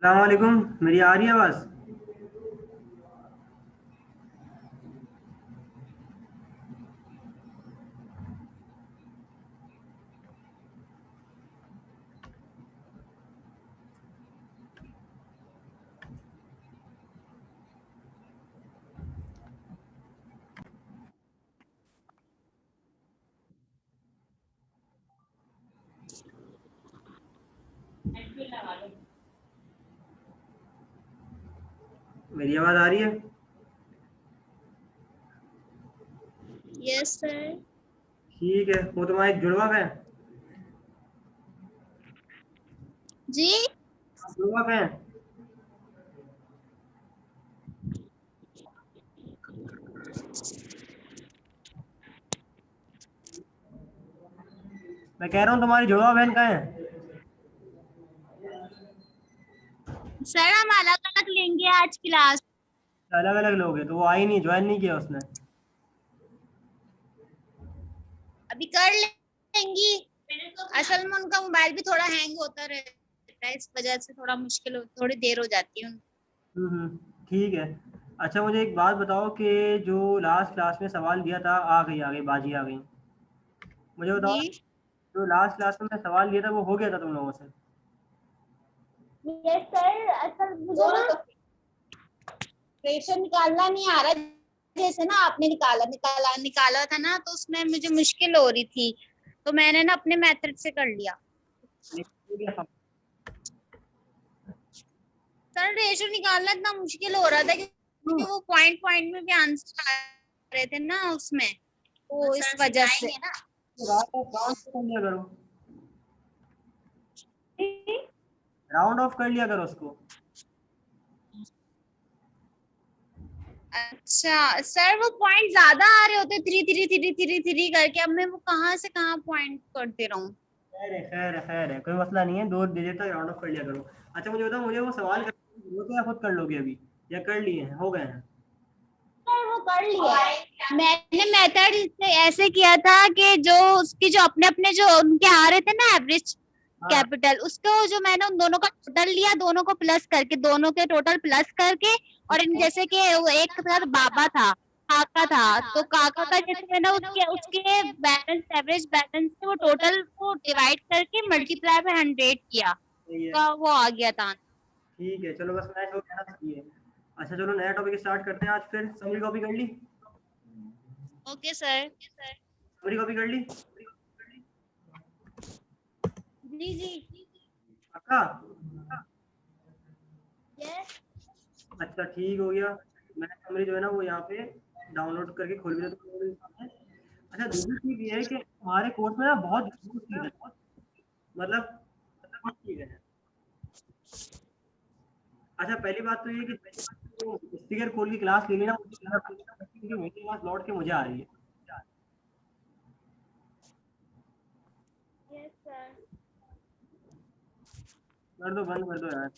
अस्सलाम वालेकुम। मेरी आ रही है आवाज़? मेरी आवाज़ आ रही है? Yes sir. ठीक है। वो तुम्हारा एक जुड़वा है? जी जुड़वा है? मैं कह रहा हूँ तुम्हारी जुड़वा बहन कहाँ है? सर, हम अलग अलग लेंगे आज क्लास। अलग अलग लोग हैं तो वो आई नहीं, ज्वाइन नहीं किया उसने। अभी कर लेंगी। असल में उनका मोबाइल भी थोड़ा हैंग होता रहता है, इस वजह से थोड़ी देर हो जाती है उनको। ठीक है। अच्छा, मुझे एक बात बताओ कि जो लास्ट क्लास में सवाल दिया था, आ गई बाजी आ गई। मुझे बताओ, जी जो लास्ट क्लास में मैं सवाल दिया था वो हो गया था तुम लोगों से? Yes sir. असल मुझे ना प्रेशर निकालना नहीं आ रहा, जैसे ना आपने निकाला निकाला निकाला था ना, तो उसमें मुझे मुश्किल हो रही थी, तो मैंने ना अपने मेथड से कर लिया। हो गया था। सर, रेशो निकालना इतना मुश्किल हो रहा था क्योंकि वो पॉइंट पॉइंट में भी आंसर आ रहे थे ना उसमें, तो इस वजह से। राउंड ऑफ कर लिया करो। राउंड ऑफ कर लिया करो उसको। अच्छा सर, वो पॉइंट ज्यादा आ रहे होते, three three three three three करके, अब मैं वो कहाँ से कहाँ पॉइंट करते रहूं। खैर है, कोई मसला नहीं है, 2 डिजिट तक राउंड ऑफ कर लिया करो। अच्छा, मुझे बताओ, मुझे वो सवाल करने की जरूरत है या खुद कर लोगे अभी? या कर लिए हैं, हो गए हैं? सर, वो कर लिया है। मैंने मेथड ऐसे किया था कि जो उसकी जो अपने अपने जो उनके आ रहे थे ना एवरेज हाँ। कैपिटल, उसको जो मैंने उन दोनों का टोटल लिया, दोनों को प्लस करके, दोनों के टोटल प्लस करके, और इन जैसे कि वो एक था बाबा था, काका था, तो काका का जैसे मैंने उसके उसके बैलेंस एवरेज बैलेंस से वो टोटल को डिवाइड करके मल्टीप्लाई बाय 100 किया, सही है। तो वो आ गया था। ठीक है, चलो बस मैच हो गया ना, सही है। अच्छा, चलो नया टॉपिक स्टार्ट करते हैं। आज फिर समरी कॉपी कर ली? Okay sir. समरी कॉपी कर ली? जी जी। पक्का? यस। अच्छा, ठीक हो गया। मैंने समरी जो है ना वो यहाँ पे डाउनलोड करके खोल भी दिया तुम्हारे सामने। अच्छा, दूसरी चीज ये है कि हमारे कोर्स में ना बहुत चीज है, मतलब बहुत चीजें हैं। अच्छा, पहली बात तो ये कि स्पीकर खोल की क्लास ले लेना, क्योंकि मेरी आवाज लौट के मुझे आ रही है। Yes sir. कर दो, बंद कर दो यार।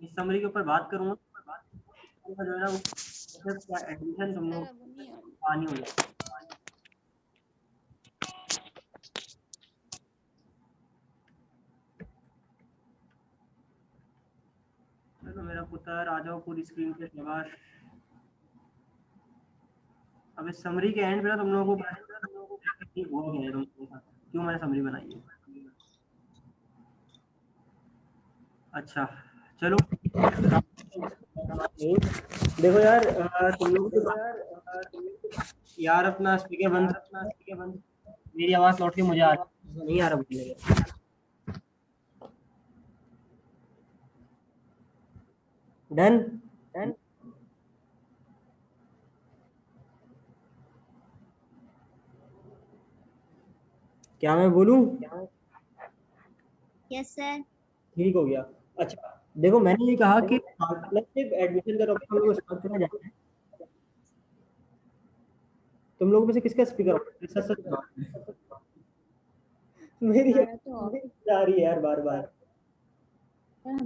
इस समरी के ऊपर बात करूंगा तो जो है ना वो एडमिशन तुम लोग पानी हो जाए। चलो मेरा पुत्र आ जाओ पूरी स्क्रीन पे, शाबाश। अब इस समरी के एंड पे ना तुम लोगों को ठीक हुआ क्या है तुम लोगों के साथ, क्यों मैंने समरी बनाई है। अच्छा, चलो। देखो यार, तुम लोगों के यार अपना स्पीकर बंद। मेरी आवाज लौट के मुझे आ रही है, नहीं आ रहा बोलने। डन। क्या मैं बोलूं? Yes sir. ठीक हो गया। अच्छा, देखो मैंने ये कहा कि पार्टनरशिप एडमिशन का टॉपिक हम लोग स्टार्ट करने जा रहे हैं। तुम लोगों में से किसका स्पीकर सच सच बताओ। मेरी हमारा तो ऑफ जा रही है यार बार बार। है।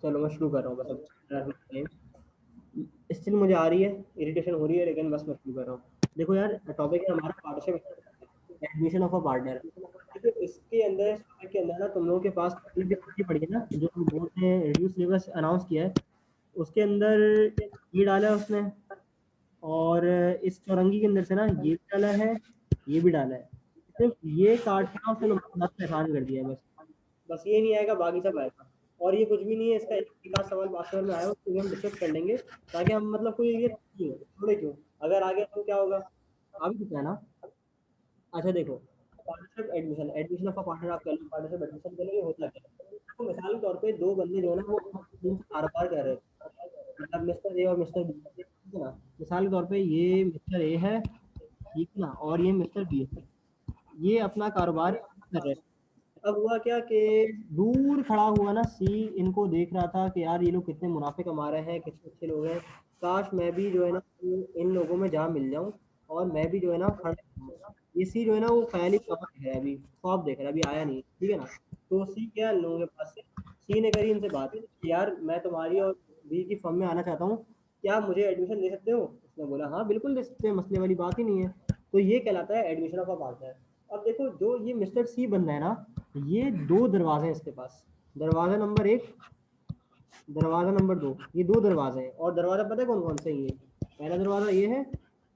चलो मैं शुरू कर रहा हूँ, बस स्टिल मुझे आ रही है, इरिटेशन हो रही है, लेकिन बस मैं शुरू कर रहा हूँ। देखो यार, टॉपिक है हमारा partnership, admission of a partner. देखो इसके अंदर, इस टॉपिक के अंदर ना तुम लोगों के पास पड़ी है ना, जो बोर्ड ने रिड्यूस सिलेबस अनाउंस किया है, उसके अंदर ये डाला है उसने, और इस चौरंगी के अंदर से ना ये भी डाला है, ये भी डाला है। सिर्फ ये काट के ना उसने नंबर आसान कर दिया है, बस ये नहीं आएगा, बाकी सब आएगा। और ये कुछ भी नहीं है, इसका एक आध सवाल 5 में आया, उसको हम डिस्कस कर लेंगे, ताकि हम मतलब कोई ये थोड़े क्यों, अगर आगे तो क्या होगा, अभी तो है ना। अच्छा देखो, partnership admission, admission of a partner आप कर लो, पार्टनरशिप एडमिशन के लिए होता क्या है, तो मिसाल के तौर पे दो बंदे जो है ना वो कारोबार कर रहे हैं, मतलब मिस्टर ए और मिस्टर बी, ठीक है ना। मिसाल के तौर पे ये मिस्टर ए है, ठीक है ना, और ये मिस्टर बी है, ये अपना कारोबार कर रहे हैं। अब हुआ क्या कि दूर खड़ा हुआ ना सी इनको देख रहा था कि यार ये लोग कितने मुनाफे कमा रहे हैं, कितने अच्छे लोग हैं, काश मैं भी जो है ना इन लोगों में जा मिल जाऊं, और मैं भी जो है ना खड़ा रहूं। ये सी जो है ना वो ख्याली ख्वाब देख रहा है, अभी ख्वाब देख रहा है, अभी आया नहीं, ठीक है ना। तो सी क्या इन लोगों के पास से, सी ने करी इनसे बात कि यार मैं तुम्हारी और बी की फर्म में आना चाहता हूँ, क्या आप मुझे एडमिशन दे सकते हो। उसने बोला हाँ बिल्कुल दे सकते हैं, मसले वाली बात ही नहीं है। तो ये कहलाता है एडमिशन ऑफ अ पार्टनर। अब देखो जो ये मिस्टर सी बंदा है ना, ये दो दरवाजे हैं इसके पास, दरवाजा नंबर 1, दरवाजा नंबर 2, ये दो दरवाजे हैं, और दरवाजा पता है कौन कौन से हैं ये, पहला दरवाजा ये है,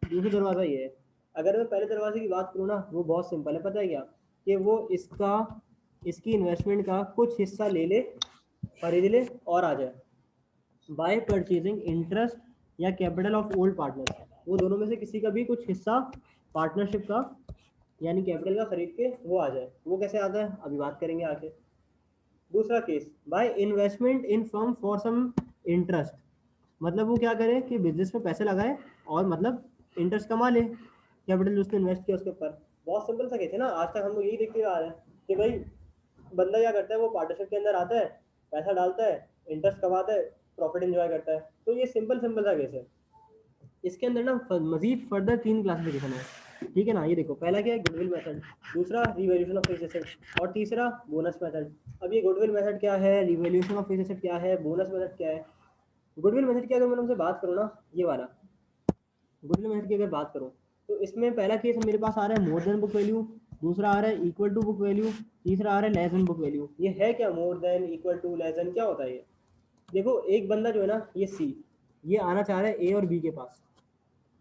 दूसरा दरवाजा ये है। अगर मैं पहले दरवाजे की बात करूँ ना, वो बहुत सिंपल है, पता है क्या, कि वो इसका, इसकी इन्वेस्टमेंट का कुछ हिस्सा ले ले, खरीद ले और आ जाए, बाय परचेजिंग इंटरेस्ट या कैपिटल ऑफ ओल्ड पार्टनर, वो दोनों में से किसी का भी कुछ हिस्सा पार्टनरशिप का यानी कैपिटल का खरीद के वो आ जाए। वो कैसे आता है अभी बात करेंगे आगे। दूसरा case, by investment in firm for some interest, मतलब वो क्या करे कि बिजनेस में पैसे लगाए और मतलब इंटरेस्ट कमा ले, कैपिटल उसने इन्वेस्ट किया उसके ऊपर। बहुत सिंपल सा केस है ना, आज तक हम लोग यही देखते आ रहे हैं कि भाई बंदा क्या करता है, वो पार्टनरशिप के अंदर आता है, पैसा डालता है, इंटरेस्ट कमाता है, प्रॉफिट एंजॉय करता है। तो ये सिंपल सिंपल सा केस है। इसके अंदर ना मजीद फर्दर 3 क्लासिफिकेशन है, ठीक है ना। ये देखो, पहला क्या है, गुडविल मेथड, दूसरा रिवैल्यूएशन ऑफ फिक्स्ड एसेट, और तीसरा बोनस मेथड। अब ये गुडविल मेथड क्या है, रिवैल्यूएशन ऑफ फिक्स्ड एसेट क्या है, बोनस मेथड क्या है। गुडविल मेथड की अगर मैं तुमसे बात करूँ ना, ये वाला गुडविल मेथड की अगर बात करूँ, तो इसमें पहला केस मेरे पास आ रहा है मोर देन बुक वैल्यू, दूसरा आ रहा है इक्वल टू बुक वैल्यू, तीसरा आ रहा है लेस देन बुक वैल्यू। ये है क्या more than, equal to, less than, क्या होता है ये। देखो एक बंदा जो है ना, ये सी, ये आना चाह रहा है ए और बी के पास।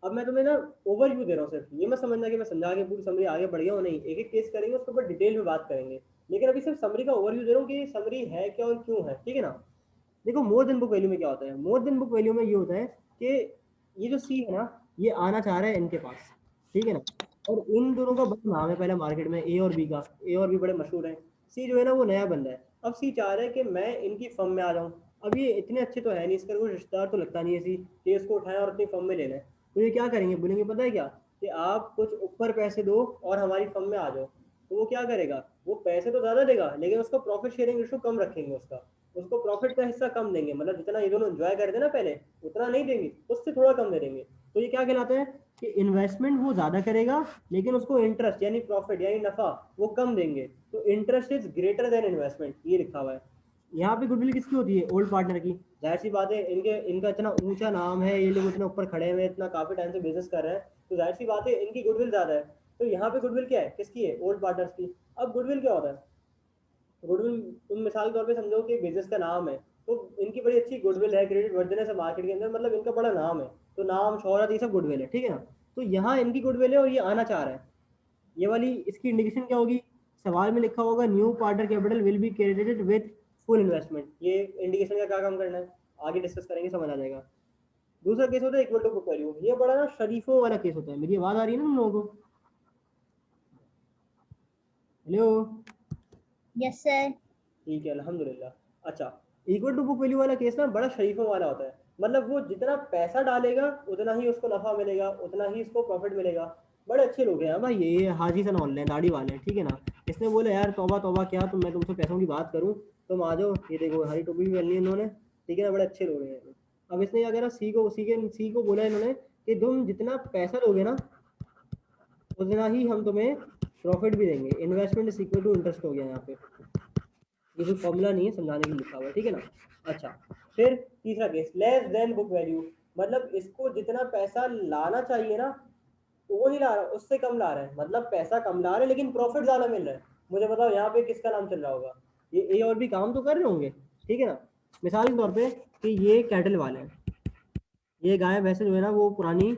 अब मैं तुम्हें ना ओवरव्यू दे रहा हूँ, सिर्फ ये मत समझना कि मैं समझा के पूरी समरी आगे बढ़ गया हूँ, नहीं, एक एक केस करेंगे उसके ऊपर डिटेल में बात करेंगे, लेकिन अभी सिर्फ समरी का ओवरव्यू दे रहा हूँ कि समरी है क्या और क्यों है, ठीक है ना। देखो मोर देन बुक वैल्यू में क्या होता है, मोर देन बुक वैल्यू में ये होता है कि ये जो सी है ना, ये आना चाह रहा है इनके पास, ठीक है ना, और इन दोनों का बड़ा नाम है पहले मार्केट में, ए और बी का, ए और बी बड़े मशहूर हैं। सी जो है ना वो नया बंदा है, अब सी चाह रहा है कि मैं इनकी फर्म में आ जाऊँ। अब ये इतने अच्छे तो है नहीं, इसका कोई रिश्तेदार तो लगता नहीं है सी कि इसको उठाएं और अपनी फर्म में ले लें। तो ये क्या करेंगे, बोलेंगे पता है क्या, कि आप कुछ ऊपर पैसे दो और हमारी फर्म में आ जाओ। तो वो क्या करेगा, वो पैसे तो ज़्यादा देगा, लेकिन उसको प्रॉफिट शेयरिंग रेशो कम रखेंगे, उसको प्रॉफिट का हिस्सा कम देंगे, मतलब जितना ये दोनों एंजॉय कर रहे थे ना पहले, उतना नहीं देंगे, उससे थोड़ा कम दे देंगे। तो ये क्या कहलाता है कि इन्वेस्टमेंट वो ज्यादा करेगा, लेकिन उसको इंटरेस्ट यानी प्रॉफिट यानी नफा वो कम देंगे। तो interest is greater than investment, ये लिखा हुआ है। यहाँ पे गुडविल किसकी होती है, ओल्ड पार्टनर की। जाहिर सी बात है, इनका इतना ऊंचा नाम है, ये लोग इतना ऊपर खड़े हुए, इतना काफी टाइम से बिजनेस कर रहे हैं, तो जाहिर सी बात है इनकी गुडविल ज्यादा है। तो यहाँ पे गुडविल क्या है, किसकी है, ओल्ड पार्टनर्स की। अब गुडविल क्या होता है, गुडविल तुम मिसाल के तौर पे समझो कि बिजनेस का नाम है, तो इनकी बड़ी अच्छी गुडविल है, क्रेडिट वर्जिनेस है मार्केट के अंदर, मतलब इनका बड़ा नाम है, तो नाम शोहरत ये सब गुडविल है, ठीक है ना। तो यहाँ इनकी गुडविल है और ये आना चाह रहा है, ये वाली इसकी इंडिकेशन क्या होगी, सवाल में लिखा होगा new partner capital will be credited with full investment. ये इंडिकेशन का क्या काम करना है, आगे डिस्कस करेंगे, समझ आ जाएगा। दूसरा केस होता है इक्वल टू बुक वैल्यू, ये बड़ा ना शरीफों वाला केस होता है। मेरी आवाज आ रही है ना तुम लोगों को, हेलो। Yes sir. ठीक है अल्हम्दुलिल्लाह। अच्छा, इक्वल टू बुक वैल्यू वाला केस ना बड़ा शरीफों वाला होता है, मतलब वो जितना पैसा डालेगा उतना ही उसको नफा मिलेगा, उतना ही इसको प्रॉफिट मिलेगा। बड़े अच्छे लोग हैं भाई, ये हाजी सन ऑनलाइन दाढ़ी वाले हैं, ठीक है ना। इसने बोले यार तौबा तौबा क्या, तो मैं तुमसे पैसों की बात करूं, तुम आ जाओ, ये देखो हरी टोपी भी पहनी है इन्होंने, ठीक है ना, बड़े अच्छे लोग हैं। अब इसने क्या करा, सी को बोला इन्होंने कि तुम जितना पैसा दोगे ना, उतना ही हम तुम्हें प्रॉफिट भी देंगे। Investment is equal to interest हो गया यहाँ पे। ये कोई फॉर्मूला नहीं है, समझाने के लिए लिखा हुआ है, ठीक है ना। अच्छा, फिर तीसरा case, less than book value, मतलब इसको जितना पैसा लाना चाहिए ना वो नहीं ला रहा, उससे कम ला रहा है, मतलब पैसा कम ला रहे हैं लेकिन प्रॉफिट ज्यादा मिल रहा है। मुझे बताओ यहाँ पे किसका नाम चल रहा होगा? ये ए और बी काम तो कर रहे होंगे, ठीक है ना। मिसाल के तौर पे कि ये कैटल वाले हैं, ये गाय भैंसे जो है ना वो पुरानी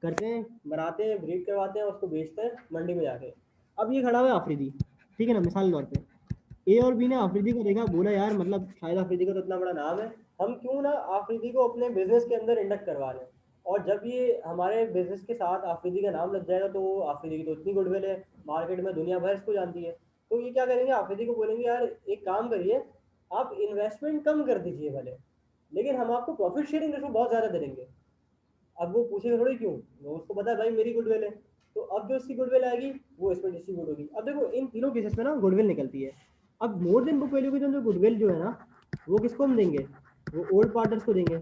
करते हैं, बनाते हैं, ब्रीड करवाते हैं, उसको बेचते हैं मंडी में जाके। अब ये खड़ा हुआ है आफरीदी, ठीक है ना, मिसाल के तौर पे ए और बी ने आफरीदी को देखा, बोला यार मतलब शायद आफरीदी का तो इतना बड़ा नाम है, हम क्यों ना आफरीदी को अपने बिजनेस के अंदर इंडक्ट करवा लें। और जब ये हमारे बिजनेस के साथ आफरीदी का नाम लग जाएगा तो आफरीदी की तो इतनी गुडविल है मार्केट में, दुनिया भर इसको जानती है। तो ये क्या करेंगे, आफरीदी को बोलेंगे यार एक काम करिए, आप इन्वेस्टमेंट कम कर दीजिए भले, लेकिन हम आपको प्रॉफिट शेयरिंग रेशो बहुत ज़्यादा दे देंगे। अब वो पूछेगा थोड़ी क्यों, वो उसको पता है भाई मेरी गुडविल है, तो अब जो उसकी गुडविल आएगी वो इसमें डिस्ट्रीब्यूट होगी। अब देखो इन तीनों केसेस में ना गुडविल निकलती है। अब मोर देन बुक वैल्यू की जो गुडविल जो है ना वो किसको हम देंगे, वो ओल्ड पार्टनर्स को देंगे।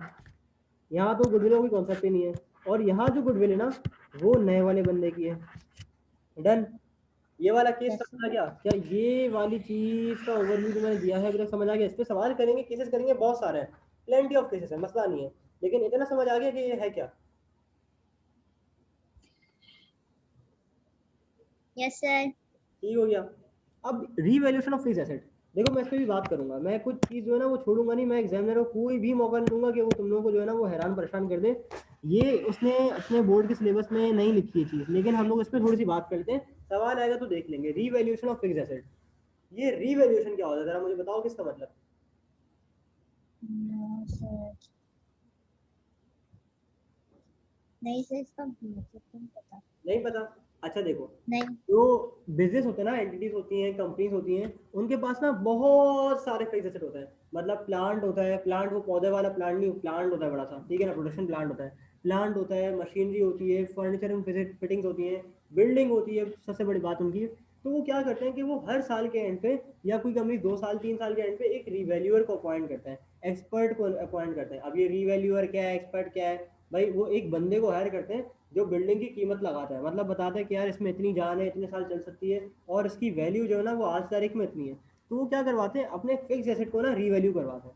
यहाँ तो गुडविल की कॉन्सेप्ट ही नहीं है, और यहाँ जो गुडविल है ना वो नए वाले बंदे की है। डन। ये वाला केस Yes. समझ आ गया क्या? ये वाली चीज का ओवरव्यू जो मैंने दिया है अभी तक समझ आ गया? इस पे सवाल करेंगे, केसेस करेंगे, बहुत सारे हैं, प्लेंटी ऑफ केसेस है, मसला नहीं है, लेकिन इतना समझ आ गया कि ये है क्या। Yes, sir. ठीक हो गया। अब रीवैल्यूएशन ऑफ फिक्स्ड एसेट, देखो मैं इस पे भी बात करूंगा, मैं कुछ चीज जो है ना वो छोड़ूंगा नहीं, मैं एग्जामिनर को कोई भी मौका नहीं दूंगा कि वो तुम लोगों को जो है ना वो हैरान परेशान कर दे। ये उसने अपने बोर्ड के सिलेबस में नहीं लिखी है चीज, लेकिन हम लोग इस पर थोड़ी सी बात करते हैं, सवाल आएगा तो देख लेंगे। रीवैल्यूएशन ऑफ फिक्स्ड एसेट, ये रीवैल्यूएशन क्या होता है जरा मुझे बताओ, किसका मतलब? No, sir. नहीं सर, इसका मतलब नहीं पता। नहीं पता? अच्छा देखो, नहीं। जो बिजनेस होते हैं ना, एंटिटीज होती हैं, कंपनीज होती हैं, उनके पास ना बहुत सारे फिक्स एसेट होते हैं। मतलब प्लांट होता है, प्लांट वो पौधे वाला प्लांट नहीं, प्लांट होता है बड़ा सा, ठीक है ना, प्रोडक्शन प्लांट होता है, प्लांट होता है, मशीनरी होती है, फर्नीचर एंड फिटिंग्स होती हैं, बिल्डिंग होती है, सबसे बड़ी बात उनकी। तो वो क्या करते हैं कि वो हर साल के एंड पे या कोई कंपनी 2 साल 3 साल के एंड पे एक रिवैल्यूअर को अपॉइंट करता है, एक्सपर्ट को अपॉइंट करते हैं। अब ये रिवैल्यूअर क्या है, एक्सपर्ट क्या है, भाई वो एक बंदे को हायर करते हैं जो बिल्डिंग की कीमत लगाता है, मतलब बताता है कि यार इसमें इतनी जान है, इतने साल चल सकती है, और इसकी वैल्यू जो है ना वो आज तारीख में इतनी है। तो वो क्या करवाते हैं, अपने फिक्स एसेट को ना रीवैल्यू करवाते हैं।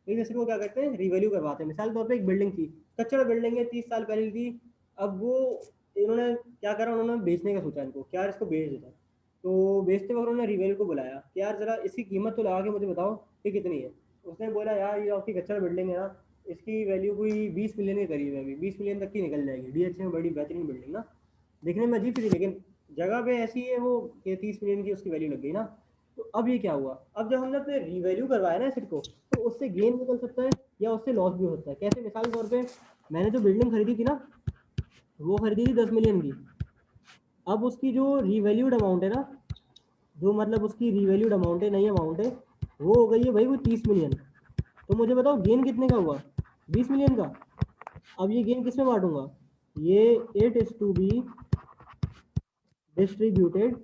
फिक्स एसेट को क्या करते हैं, रीवैल्यू करवाते हैं। मिसाल के तौर पर एक बिल्डिंग थी, कच्चा बिल्डिंग है, 30 साल पहले थी। अब वो इन्होंने क्या करा, उन्होंने बेचने का सोचा इनको, क्या यार इसको बेच देता है। तो बेचते वक्त उन्होंने रिवैल्यू को बुलाया कि यार जरा इसकी कीमत तो लगा के मुझे बताओ कि कितनी है। उसने बोला यार ये आपकी कच्चा बिल्डिंग है ना, इसकी वैल्यू कोई 20 मिलियन के करीब है, अभी 20 मिलियन तक की निकल जाएगी, डीएच में बड़ी बेहतरीन बिल्डिंग ना, देखने में अजीब सी थी लेकिन जगह पे ऐसी है वो कि 30 मिलियन की उसकी वैल्यू लग गई ना। तो अब ये क्या हुआ, अब जब हमने अपने रिवैल्यू करवाया ना एसेट को, तो उससे गेन निकल सकता है या उससे लॉस भी हो सकता है। कैसे? मिसाल के तौर पे मैंने जो बिल्डिंग खरीदी थी ना वो खरीदी थी 10 मिलियन की, अब उसकी जो रिवैल्यूड अमाउंट है ना, जो मतलब उसकी रिवैल्यूड अमाउंट है, नई अमाउंट है, वो हो गई है भाई वो 30 मिलियन। तो मुझे बताओ गेन कितने का हुआ, 20 मिलियन का। अब ये गेन किस में बांटूंगा, ये it is to be distributed,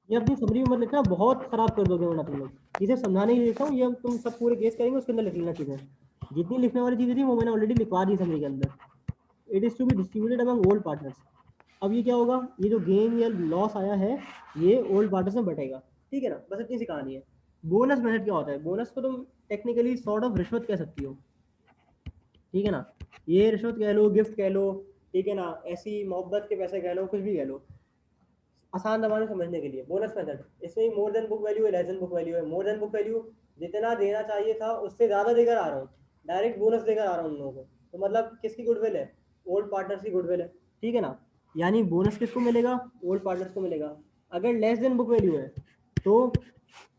ये अपनी समरी में मत लिखना, बहुत खराब कर दोगे वरना तुम लोग। इसे समझाने के लिए लिखा हूँ, ये तुम सब पूरे केस करेंगे उसके अंदर लिख लेना चीजें, जितनी लिखने वाली चीजें थी वो मैंने ऑलरेडी लिखवा दी समरी के अंदर। It is to be distributed among old partners. अब ये क्या होगा, ये जो गेन या लॉस आया है ये ओल्ड पार्टनर्स में बटेगा, ठीक है ना, बस इतनी सी कहानी है। बोनस मेथड क्या होता है, बोनस को तुम टेक्निकली सॉर्ट ऑफ रिश्वत कह सकती हो, ठीक है ना, ये रिश्वत कह लो, गिफ्ट कह लो, ठीक है ना, ऐसी मोहब्बत के पैसे कह लो, कुछ भी कह लो, आसान जबान में समझने के लिए। बोनस मेथड, इसमें मोर देन बुक वैल्यू है, लेस देन बुक वैल्यू है। मोर देन बुक वैल्यू जितना देना चाहिए था उससे ज़्यादा देकर आ रहा हूँ, डायरेक्ट बोनस देकर आ रहा हूँ उन लोगों को, तो मतलब किसकी गुडविल है, ओल्ड पार्टनर्स की गुडविल है, ठीक है ना। यानी बोनस किसको मिलेगा, ओल्ड पार्टनर्स को मिलेगा। अगर लेस देन बुक वैल्यू है तो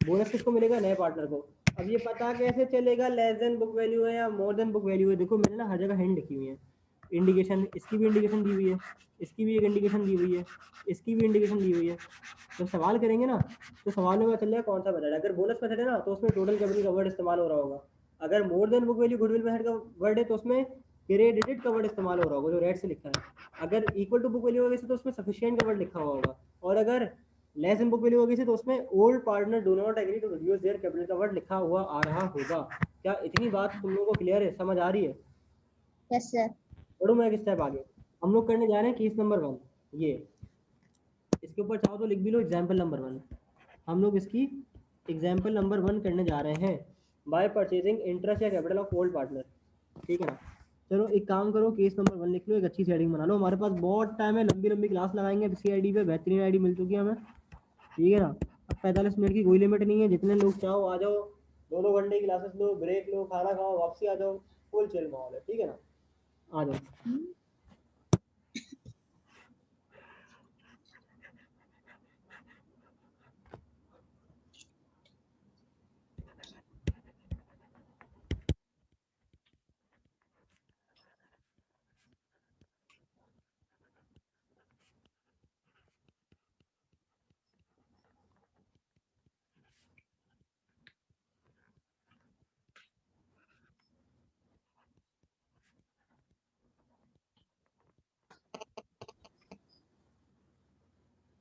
बोनस किसको मिलेगा, नए पार्टनर को। अब ये पता कैसे चलेगा लेस देन बुक वैल्यू है या मोर देन बुक वैल्यू है, देखो मैंने ना हर जगह हिंट लिखी हुई है, इंडिकेशन, इसकी भी इंडिकेशन दी हुई है, इसकी भी एक इंडिकेशन दी हुई है, इसकी भी इंडिकेशन दी हुई है। तो सवाल करेंगे ना तो सवाल में पता चल जाएगा कौन सा मेथड है। अगर बोनस मेथड है ना तो उसमें टोटल कैपिटल का वर्ड इस्तेमाल हो रहा होगा। अगर मोर than book value goodwill method का वर्ड है तो उसमें क्रेडिटेड का वर्ड इस्तेमाल हो रहा होगा जो रेड से लिखा है। अगर इक्वल टू बुक वैल्यू होगी तो उसमें सफिशिएंट का वर्ड लिखा हुआ होगा, और अगर लेस देन बुक वैल्यू होगी तो उसमें old partner do not agree to reduce their capital का वर्ड लिखा हुआ आ रहा होगा। क्या इतनी बात तुम लोगों को क्लियर है, समझ आ रही है? Yes sir. बढ़ो मैं एक स्टेप आगे, हम लोग करने जा रहे हैं केस नंबर 1। ये इसके ऊपर चाहो तो लिख भी लो एग्जाम्पल नंबर 1। हम लोग इसकी एग्जाम्पल नंबर 1 करने जा रहे हैं, बाय परचेजिंग इंटरेस्ट या कैपिटल ऑफ ओल्ड पार्टनर। ठीक है ना, चलो एक काम करो, केस नंबर 1 लिख लो, एक अच्छी सेटिंग बना लो, हमारे पास बहुत टाइम है, लंबी लंबी क्लास लगाएंगे इसी आईडी पे, बेहतरीन आईडी मिल चुकी है हमें। ठीक है ना, अब 45 मिनट की कोई लिमिट नहीं है, जितने लोग चाहो आ जाओ, 2-2 घंटे की क्लासेस लो, ब्रेक लो, खाना खाओ, वापसी आ जाओ, फुल चिल माहौल है। ठीक है ना, आ जाओ।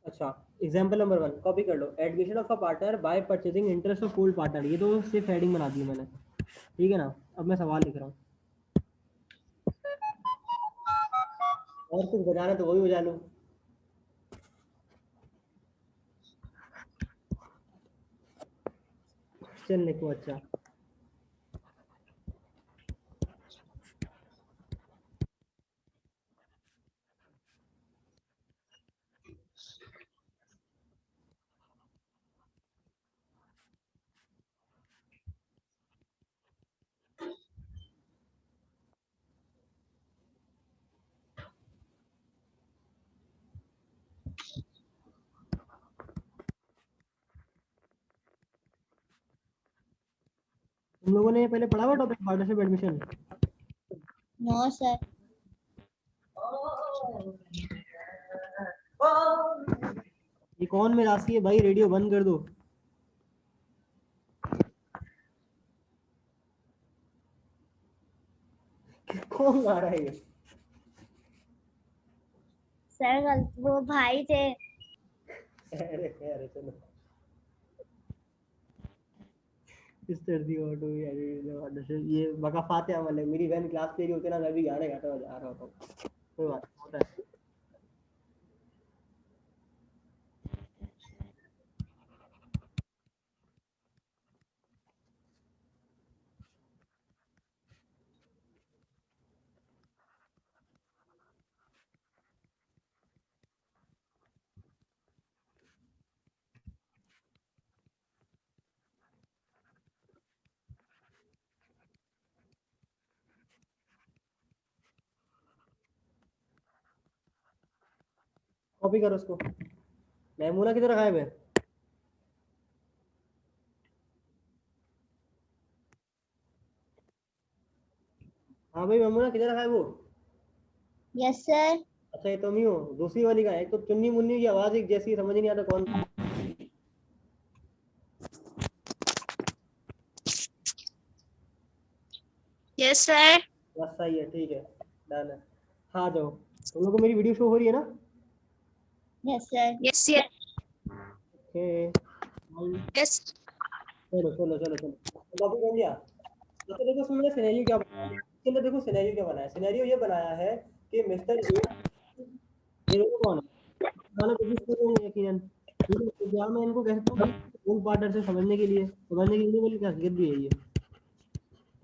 अच्छा, एग्जाम्पल नंबर 1 कॉपी कर लो, admission of a partner by purchasing interest of old partner, ये तो सिर्फ हेडिंग बना दी मैंने। ठीक है ना, अब मैं सवाल लिख रहा हूँ, और कुछ बजाना तो वो भी बजा लो। क्वेश्चन लिखो। अच्छा, तुम लोगों ने पहले पढ़ा हुआ topic partnership admission? No sir. ये कौन में राशि है भाई, रेडियो बंद कर दो। कौन गा रहा है ये? सर वो भाई थे। अरे अरे चलो, इस धरती को ऑटो ये बका फाते अमल है, मेरी बहन क्लास ले रही होती ना, मैं भी गाने गाता हुआ जा रहा होता हूँ। कोई बात नहीं, होता है। कॉपी करो उसको। मैमूना किधर गायब है? हाँ भाई, मैमूना किधर गायब हो? Yes sir. अच्छा, ये तुम ही हो, दूसरी वाली का है, एक तो चुन्नी मुन्नी की आवाज एक जैसी, समझ नहीं आता कौन। Yes sir. बस सही है, ठीक है, डन है। हाँ जाओ, तुम लोग को मेरी वीडियो शो हो रही है ना? Yes sir. Yes yes. Okay, yes. चलो चलो चलो चलो, कॉपी कर लिया। तो देखो उसमें मैंने सिनेरियो क्या बनाया है, इसके अंदर देखो सिनेरियो क्या बनाया है, सिनेरियो ये बनाया है कि मिस्टर ए, ये देखो कौन है, गाना कोशिश कर रहे हैं यकीनन। ठीक है, तो क्या मैं इनको कहता हूँ ओल्ड पार्टनर से समझने के लिए मेरी हकीकत भी है ये।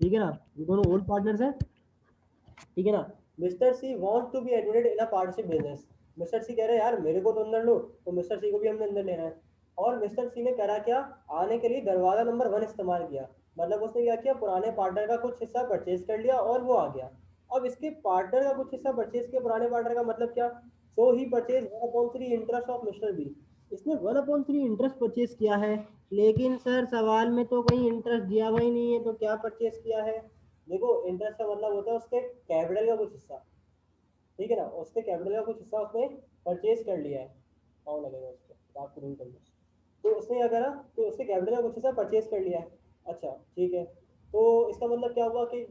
ठीक है ना, ये दोनों ओल्ड पार्टनर्स हैं। ठीक है ना, Mister C want to be admitted in a partnership business. Mister C कह रहे हैं यार मेरे को तो अंदर लो, तो मिस्टर सी को भी हमने अंदर लेना है। और मिस्टर सी ने करा क्या, आने के लिए दरवाजा नंबर 1 इस्तेमाल किया। मतलब उसने क्या किया, पुराने पार्टनर का कुछ हिस्सा परचेज कर लिया और वो आ गया। अब इसके पार्टनर का कुछ हिस्सा परचेज किया, पुराने पार्टनर का मतलब क्या, so he purchase 1/3 interest of Mister B. इसने 1/3 इंटरेस्ट परचेज किया है, लेकिन सर सवाल में तो कहीं इंटरेस्ट दिया हुआ ही नहीं है, तो क्या परचेज किया है? देखो, इंटरेस्ट का मतलब होता है उसके कैपिटल का कुछ हिस्सा। ठीक है ना, उसके कैपिटल का कुछ हिस्सा उसने परचेज कर लिया है। पाँव लगेगा उसको, तो आपको रूल करना। तो उसने क्या करा, तो उसके कैपिटल का कुछ हिस्सा परचेज कर लिया है। अच्छा ठीक है, तो इसका मतलब क्या हुआ कि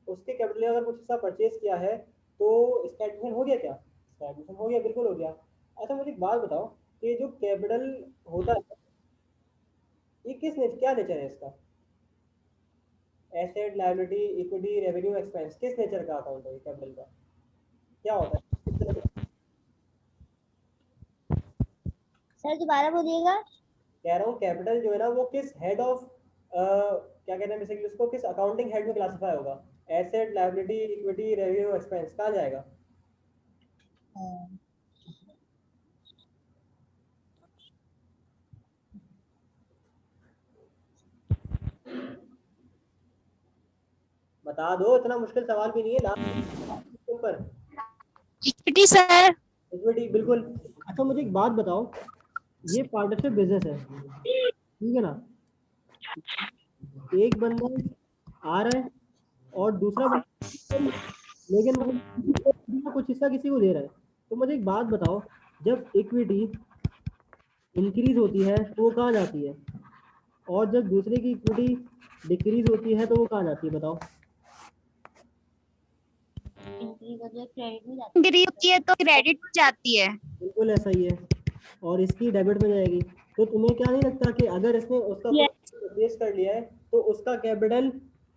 उसके कैपिटल का अगर कुछ हिस्सा परचेज किया है, तो इसका एडमिशन हो गया क्या? इसका एडमिशन हो गया, बिल्कुल हो गया। अच्छा मुझे एक बात बताओ, कि जो कैपिटल होता है, ये किस क्या नेचर है इसका? Asset, liability, equity, revenue, expense, किस नेचर का अकाउंट है कैपिटल का? क्या होता है? सर दोबारा बोलिएगा। कह रहा हूँ कैपिटल जो है ना वो किस हेड ऑफ क्या कहते हैं बेसिकली उसको, किस अकाउंटिंग हेड में क्लासिफाई होगा? Asset, liability, equity, revenue, expense, कहाँ जाएगा? बता दो, इतना मुश्किल सवाल भी नहीं है, लास्ट ऊपर। Equity sir. इक्विटी, बिल्कुल। अच्छा मुझे एक बात बताओ, ये पार्टनरशिप बिजनेस है, ठीक है ना? एक बंदा आ रहा है और दूसरा बंदा, लेकिन वो कुछ हिस्सा किसी को दे रहा है। तो मुझे एक बात बताओ, जब इक्विटी इंक्रीज होती है तो वो कहाँ जाती है, और जब दूसरे की इक्विटी डिक्रीज होती है तो वो कहाँ जाती है, बताओ? इंक्रीज होती है तो क्रेडिट जाती है। बिल्कुल ऐसा ही है, और इसकी डेबिट में जाएगी। तो तुम्हें क्या नहीं लगता कि अगर इसने उसका परचेज कर लिया है तो उसका कैपिटल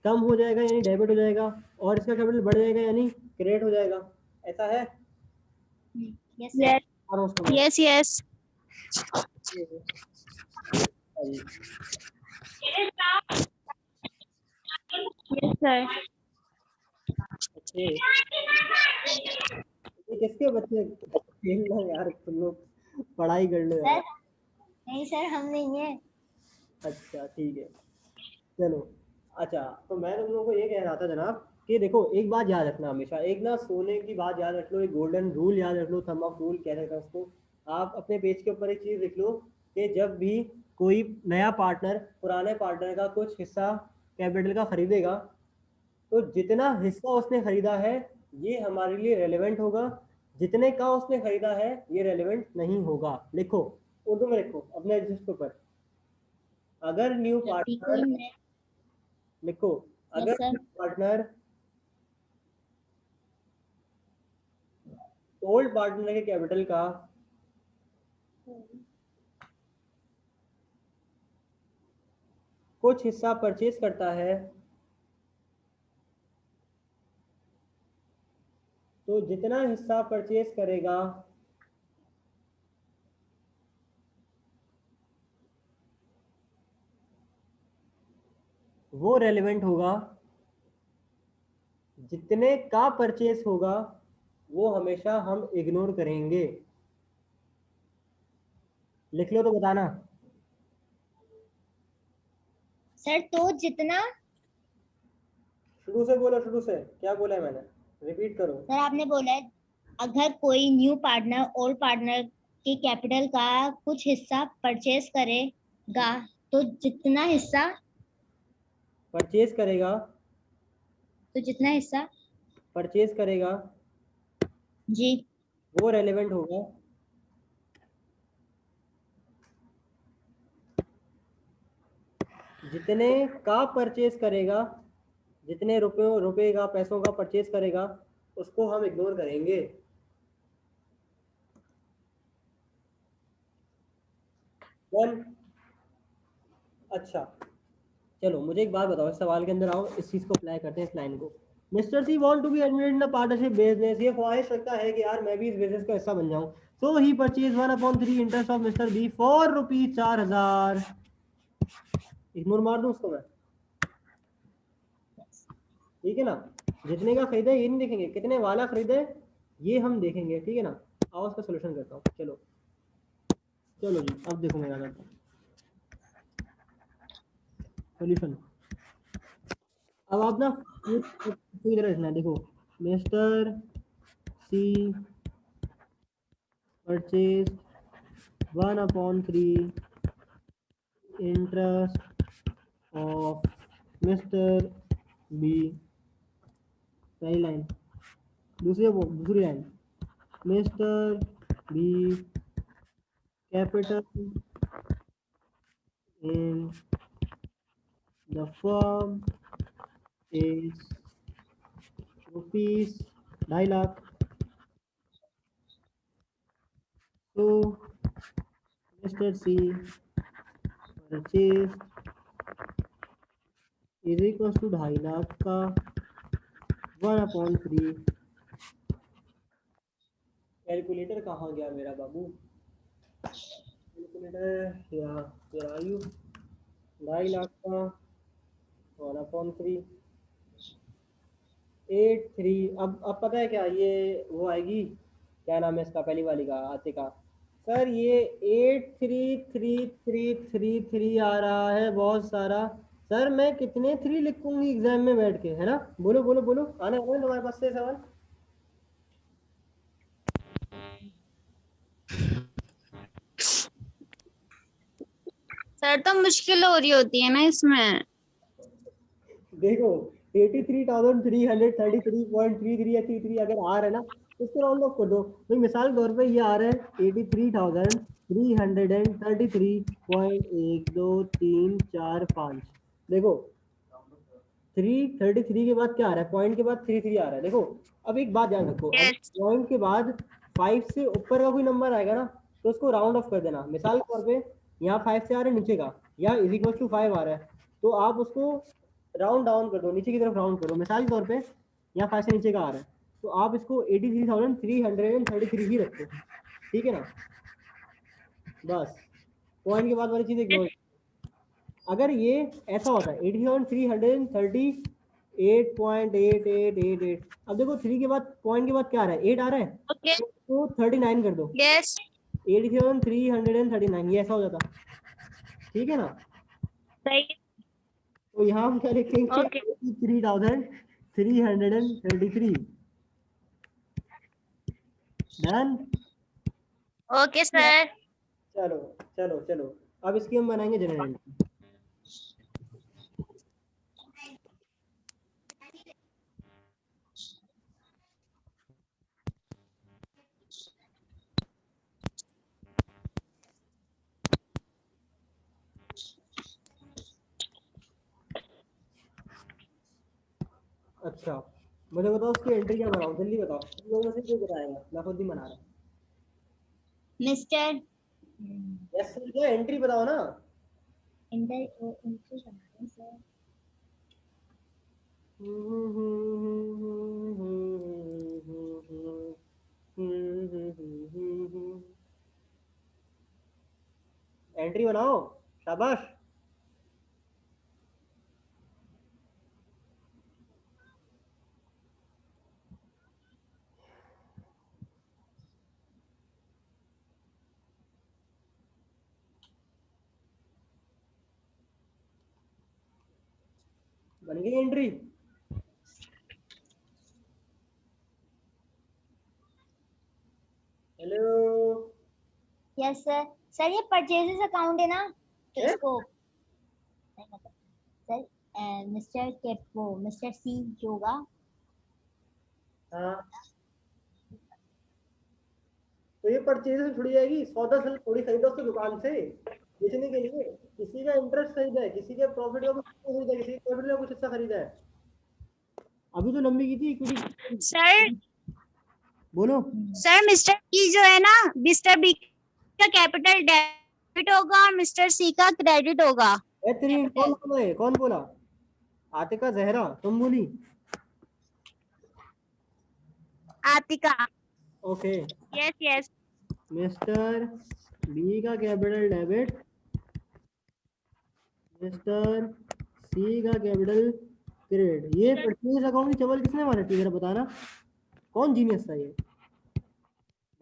कम हो जाएगा यानी डेबिट हो जाएगा, और इसका कैपिटल बढ़ जाएगा यानी क्रेडिट हो जाएगा? ऐसा है? Yes yes. सर ये किसके बच्चे खेलना यार, तुम लोग पढ़ाई कर लो यार। नहीं सर हम नहीं है। अच्छा ठीक है, चलो। अच्छा तो मैं तुम लोगों को ये कह रहा था जनाब कि देखो, एक बात याद रखना हमेशा, एक ना सोने की बात याद रख लो, एक गोल्डन रूल याद रख लो, थंब ऑफ रूल कह सकते हैं उसको। आप अपने पेज के ऊपर एक चीज़ लिख लो कि जब भी कोई नया पार्टनर पुराने पार्टनर का कुछ हिस्सा कैपिटल का खरीदेगा, तो जितना हिस्सा उसने खरीदा है ये हमारे लिए रेलेवेंट होगा, जितने का उसने खरीदा है ये रेलेवेंट नहीं होगा। लिखो, उर्दू में लिखो अपने रजिस्टर पर। अगर न्यू पार्टनर, लिखो, अगर पार्टनर ओल्ड पार्टनर के कैपिटल का कुछ हिस्सा परचेज करता है तो जितना हिस्सा परचेज करेगा वो रेलेवेंट होगा, जितने का परचेज होगा वो हमेशा हम इग्नोर करेंगे। लिख लो तो बताना। सर तो जितना, शुरू से बोलो, शुरू से क्या बोला है मैंने, रिपीट करो। सर आपने बोला है अगर कोई न्यू पार्टनर ओल्ड पार्टनर के कैपिटल का कुछ हिस्सा परचेज करेगा तो जितना हिस्सा, परचेज करेगा, तो जितना हिस्सा परचेज करेगा जी वो रेलेवेंट होगा, जितने का परचेज करेगा, जितने रुपए का पैसों का परचेज करेगा उसको हम इग्नोर करेंगे। वन। अच्छा चलो मुझे एक बात बताओ, इस सवाल के अंदर आओ, इस चीज को अप्लाई करते हैं इस लाइन को। Mister C want to be admitted in the partnership business, ये ख्वाहिश रखता है कि यार मैं भी इस बिजनेस का हिस्सा बन जाऊं। So he purchase 1/3 interest of Mister B for ₹4,000। Ignore मार दूं उसको मैं? ठीक है ना? जितने का खरीदा ये नहीं देखेंगे, कितने वाला खरीदे ये हम देखेंगे, ठीक है ना? आओ उसका सोल्यूशन करता हूँ। चलो चलो जी, अब देखो मेरा करता हूँ सोल्यूशन। अब आप ना पूरी तरह रखना, देखो, Mister C purchase 1/3 interest of Mister B, पहली लाइन। दूसरी line, Mister B capital in the firm is ₹2.5 lakh. तो Mister C purchase is equal to 2.5 lakh का 1/3। कैलकुलेटर कहाँ गया मेरा बाबू? कैलकुलेटर या वैल्यू 2.5 लाख का 1/3 83। अब पता है क्या, ये वो आएगी, क्या नाम है इसका, पहली वाली का, आतिका। सर ये 833333 आ रहा है बहुत सारा। सर मैं कितने 3 लिखूंगी एग्जाम में बैठ के, है ना? बोलो बोलो बोलो, आना है तुम्हारे पास से सवाल? सर तो मुश्किल हो रही होती है ना इसमें। देखो 83,333.33 या 33 अगर आ रहा है ना, तो इसको राउंड ऑफ कर दो भाई। मिसाल के तौर पे ये आ रहा है 83,333.1 2 3 4 5। देखो 333 के बाद क्या आ रहा है, पॉइंट के बाद 33 आ रहा है। देखो अब एक बात ध्यान रखो, अगर Yes. पॉइंट के बाद 5 से ऊपर का कोई नंबर आएगा ना, तो उसको राउंड ऑफ कर देना। मिसाल के तौर पे यहाँ 5 से आ रहा है नीचे का, या इज इक्वल टू 5 आ रहा है, तो आप उसको राउंड डाउन कर दो, नीचे की तरफ राउंड करो। मिसाल के तौर पे यहाँ 5 से नीचे का आ रहा है, तो आप इसको 83,333 ही रखो, ठीक है ना? बस पॉइंट के बाद वाली चीज इग्नोर। अगर ये ऐसा होता है 83,338.8888, अब देखो 3 के बाद पॉइंट के बाद क्या आ रहा है, 8 आ रहा है, Okay. तो 39 कर दो। Yes. 87,339, ये ऐसा हो जाता, ठीक है ना? सही। तो यहाँ हम क्या लिखेंगे, Okay. 83,333। डन। Okay, sir. चलो चलो चलो, अब इसकी हम बनाएंगे जनरल। अच्छा मुझे बताओ उसकी एंट्री क्या बनाऊं, जल्दी बताओ। तुम लोगों में से कोई बताएगा, मैं खुद ही बना रहा हूँ। मिस्टर यस सर, क्या एंट्री बताओ ना। एंट्री बना रहे सर। एंट्री बनाओ, शाबाश। बन गई entry? Hello. Yes sir. Sir ये परचेजेस अकाउंट है ना, तो है? इसको नहीं मतलब सर, मिस्टर के वो मिस्टर सी जो होगा। हाँ तो ये परचेज से छुड़ी जाएगी, सौदा से थोड़ी खरीदो उसकी दुकान से बेचने के लिए। किसी का इंटरेस्ट खरीदा है, किसी के प्रॉफिट का कुछ खरीदा है, किसी के प्रॉफिट का कुछ हिस्सा खरीदा है। अभी तो लंबी की थी इक्विटी। सर बोलो। सर मिस्टर बी जो है ना, मिस्टर बी का कैपिटल डेबिट होगा और मिस्टर सी का क्रेडिट होगा। बेहतरीन। कौन बोला है, कौन बोला? आतिका जहरा तुम बोली? Atika. Okay. Yes yes. Mister B का कैपिटल डेबिट, मिस्टर सी का कैपिटल क्रेडिट। ये परचेज अकाउंट की चवल किसने मारी थी, जरा बताना। कौन जीनियस था ये?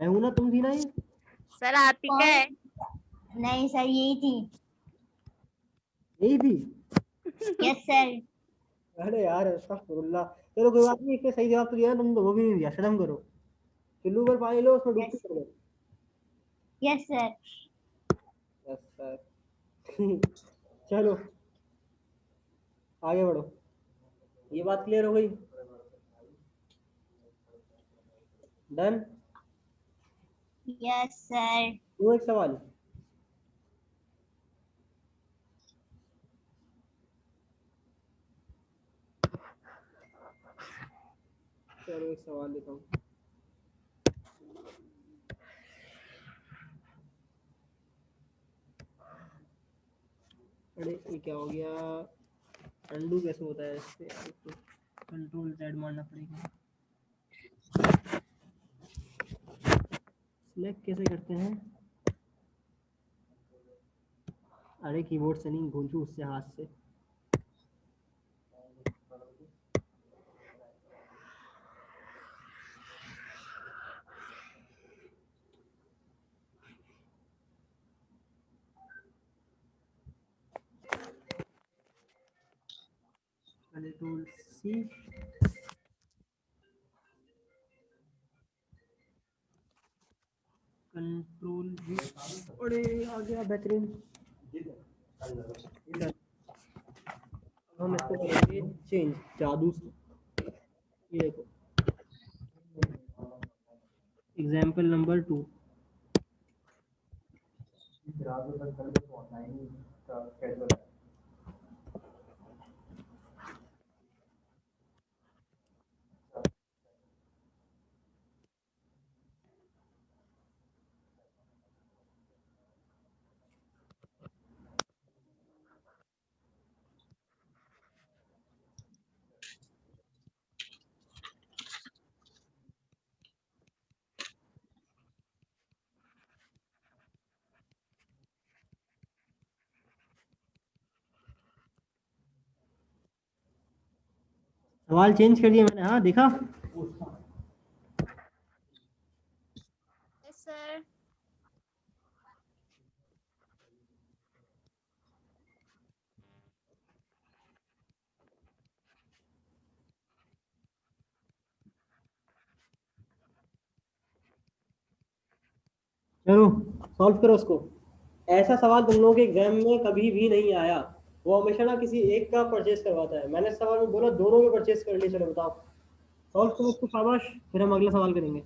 मैं हूं ना, तुम थी ना ये? सर आतिका है। नहीं सर यही थी। यही थी? Yes sir. अरे यार अस्तगफुरुल्लाह। चलो कोई बात नहीं, इसके सही जवाब तो दिया ना तुम, तो वो भी नहीं दिया। शर्म करो। चुल्लू पर पानी लो, उसमें डुबकी कर दो। Yes sir. Yes sir. चलो आगे बढ़ो। ये बात क्लियर हो गई? डन। Yes sir. वो एक सवाल। चलो एक सवाल देता हूँ। अरे ये क्या हो गया, अंडू कैसे होता है इससे? कंट्रोल Z मारना पड़ेगा। सिलेक्ट कैसे करते हैं? अरे कीबोर्ड से नहीं, गूंजू उससे, हाथ से। Control C, control V. अरे आ गया, बेहतरीन। अब हम इसको करेंगे चेंज, जादू से। ये देखो, एग्जाम्पल नंबर 2। सवाल चेंज कर दिया मैंने, हाँ देखा। Yes sir. चलो सॉल्व करो उसको। ऐसा सवाल तुम लोगों के एग्जाम में कभी भी नहीं आया। वो हमेशा ना किसी एक का परचेस करवाता है। मैंने इस सवाल में बोला दोनों के परचेस कर लिए। चलो बताओ, सॉल्व करो उसको, शाबाश। फिर हम अगला सवाल करेंगे।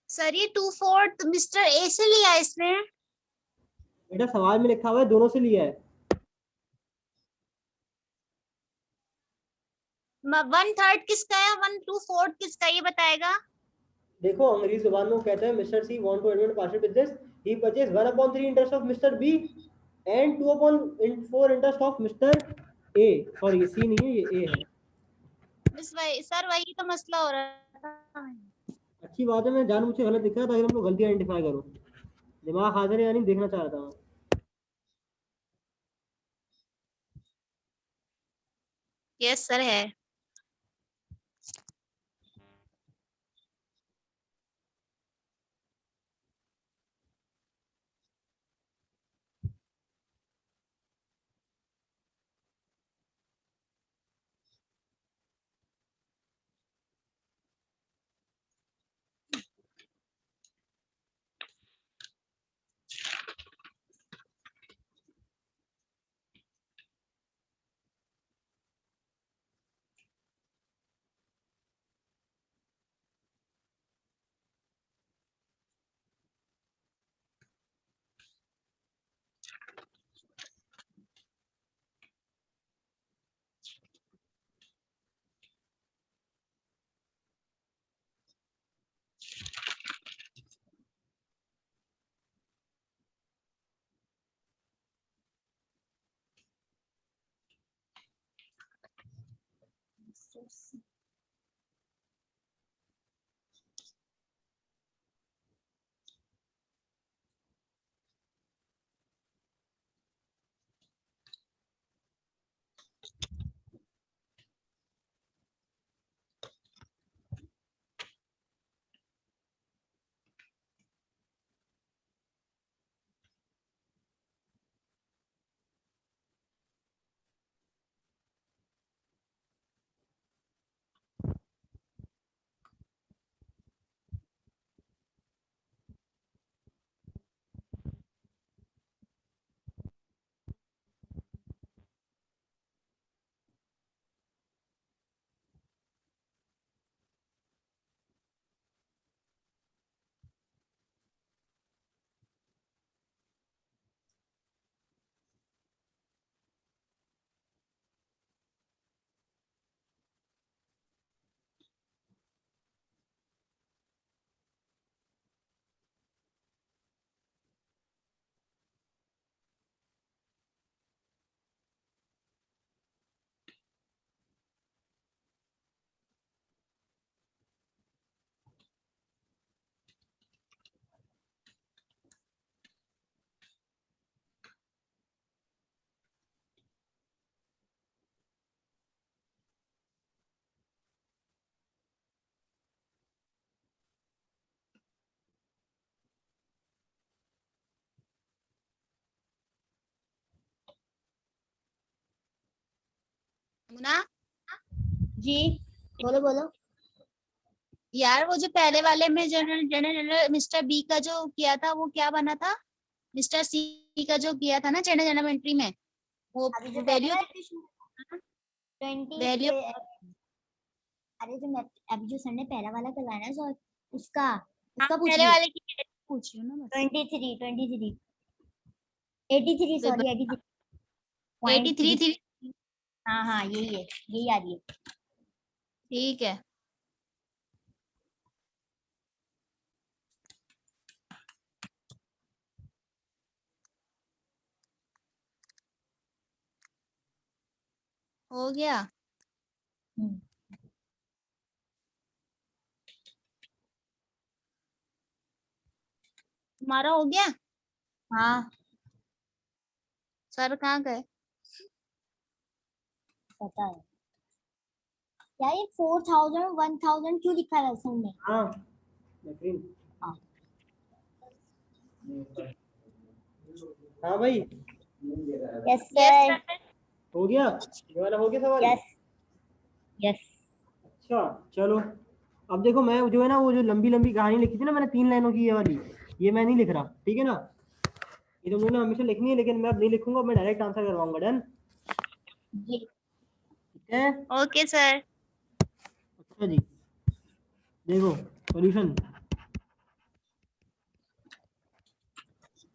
सर ये 2/4 मिस्टर ए से लिया इसने। बेटा सवाल में लिखा हुआ है दोनों से लिया है। 1/3 किसका है, 1/4 किसका, ये बताएगा। देखो अंग्रेजी जुबान में कहते हैं Mister C want to admit partial business, he purchase 1/3 interest of Mister B and 2/4 interest of Mister A. Sorry ये सी नहीं है, ये ए है। बस वही सर, वही तो मसला हो रहा था। अच्छी बात है, मैं जानबूझ के गलत लिखा था ताकि तुम लोग गलती आइडेंटिफाई करो। दिमाग हाजिर है या नहीं देखना चाह रहा था मैं। यस सर है। मुना जी बोलो बोलो। यार वो जो पहले वाले में जनरल मिस्टर बी का जो किया था वो क्या बना था? मिस्टर सी का जो किया था ना जनरल एलिमेंट्री में, वो अभी जो वैल्यू 20 वैल्यू अरे जो मैं अभी जो सर ने पहला वाला करवाया ना सर उसका हाँ पूछ पहले रही वाले की पूछ रही हूँ ना बस। 23 83 सॉरी 83 83 थी। हाँ हाँ यही है, यही आ रही है। ठीक है। हो गया। हम्म, तुम्हारा हो गया? हाँ सर कहाँ गए? पता है। क्या ये 4000 1000 क्यों लिखा है वैसे में? हाँ बेहतरीन। हाँ हाँ भाई यस सर हो गया, ये वाला हो गया सवाल। Yes yes. अच्छा चलो, अब देखो मैं जो है ना वो जो लंबी लंबी कहानी लिखी थी ना मैंने 3 लाइनों की, ये वाली ये मैं नहीं लिख रहा, ठीक है ना। ये तो मैंने हमेशा लिखनी है लेकिन मैं अब नहीं लिखूंगा, मैं डायरेक्ट आंसर करवाऊंगा। डन? जी ठीक है। Okay sir. अच्छा जी, देखो सॉल्यूशन।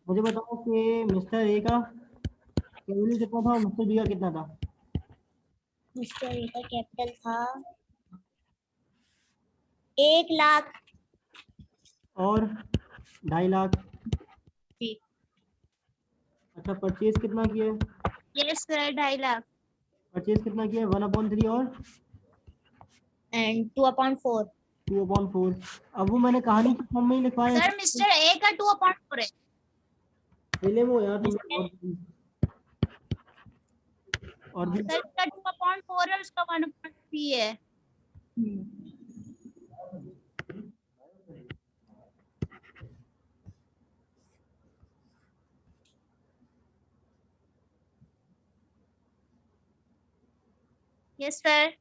मुझे बताओ कि मिस्टर ए का कैपिटल कितना था और मिस्टर बी का कितना था? मिस्टर ए का कैपिटल था 1 लाख। और 2.5 लाख। जी अच्छा परचेज कितना किया है? Yes sir 2.5 lakh. परचेज कितना किया है? 1/3 और एंड 2/4। 2/4। अब वो मैंने कहानी की फॉर्म में ही लिखवाया सर है। मिस्टर ए का 2/4 है। फिल्म हो यार तुम और भी सर इसका 2/4 है, उसका 1/3 है। Yes sir.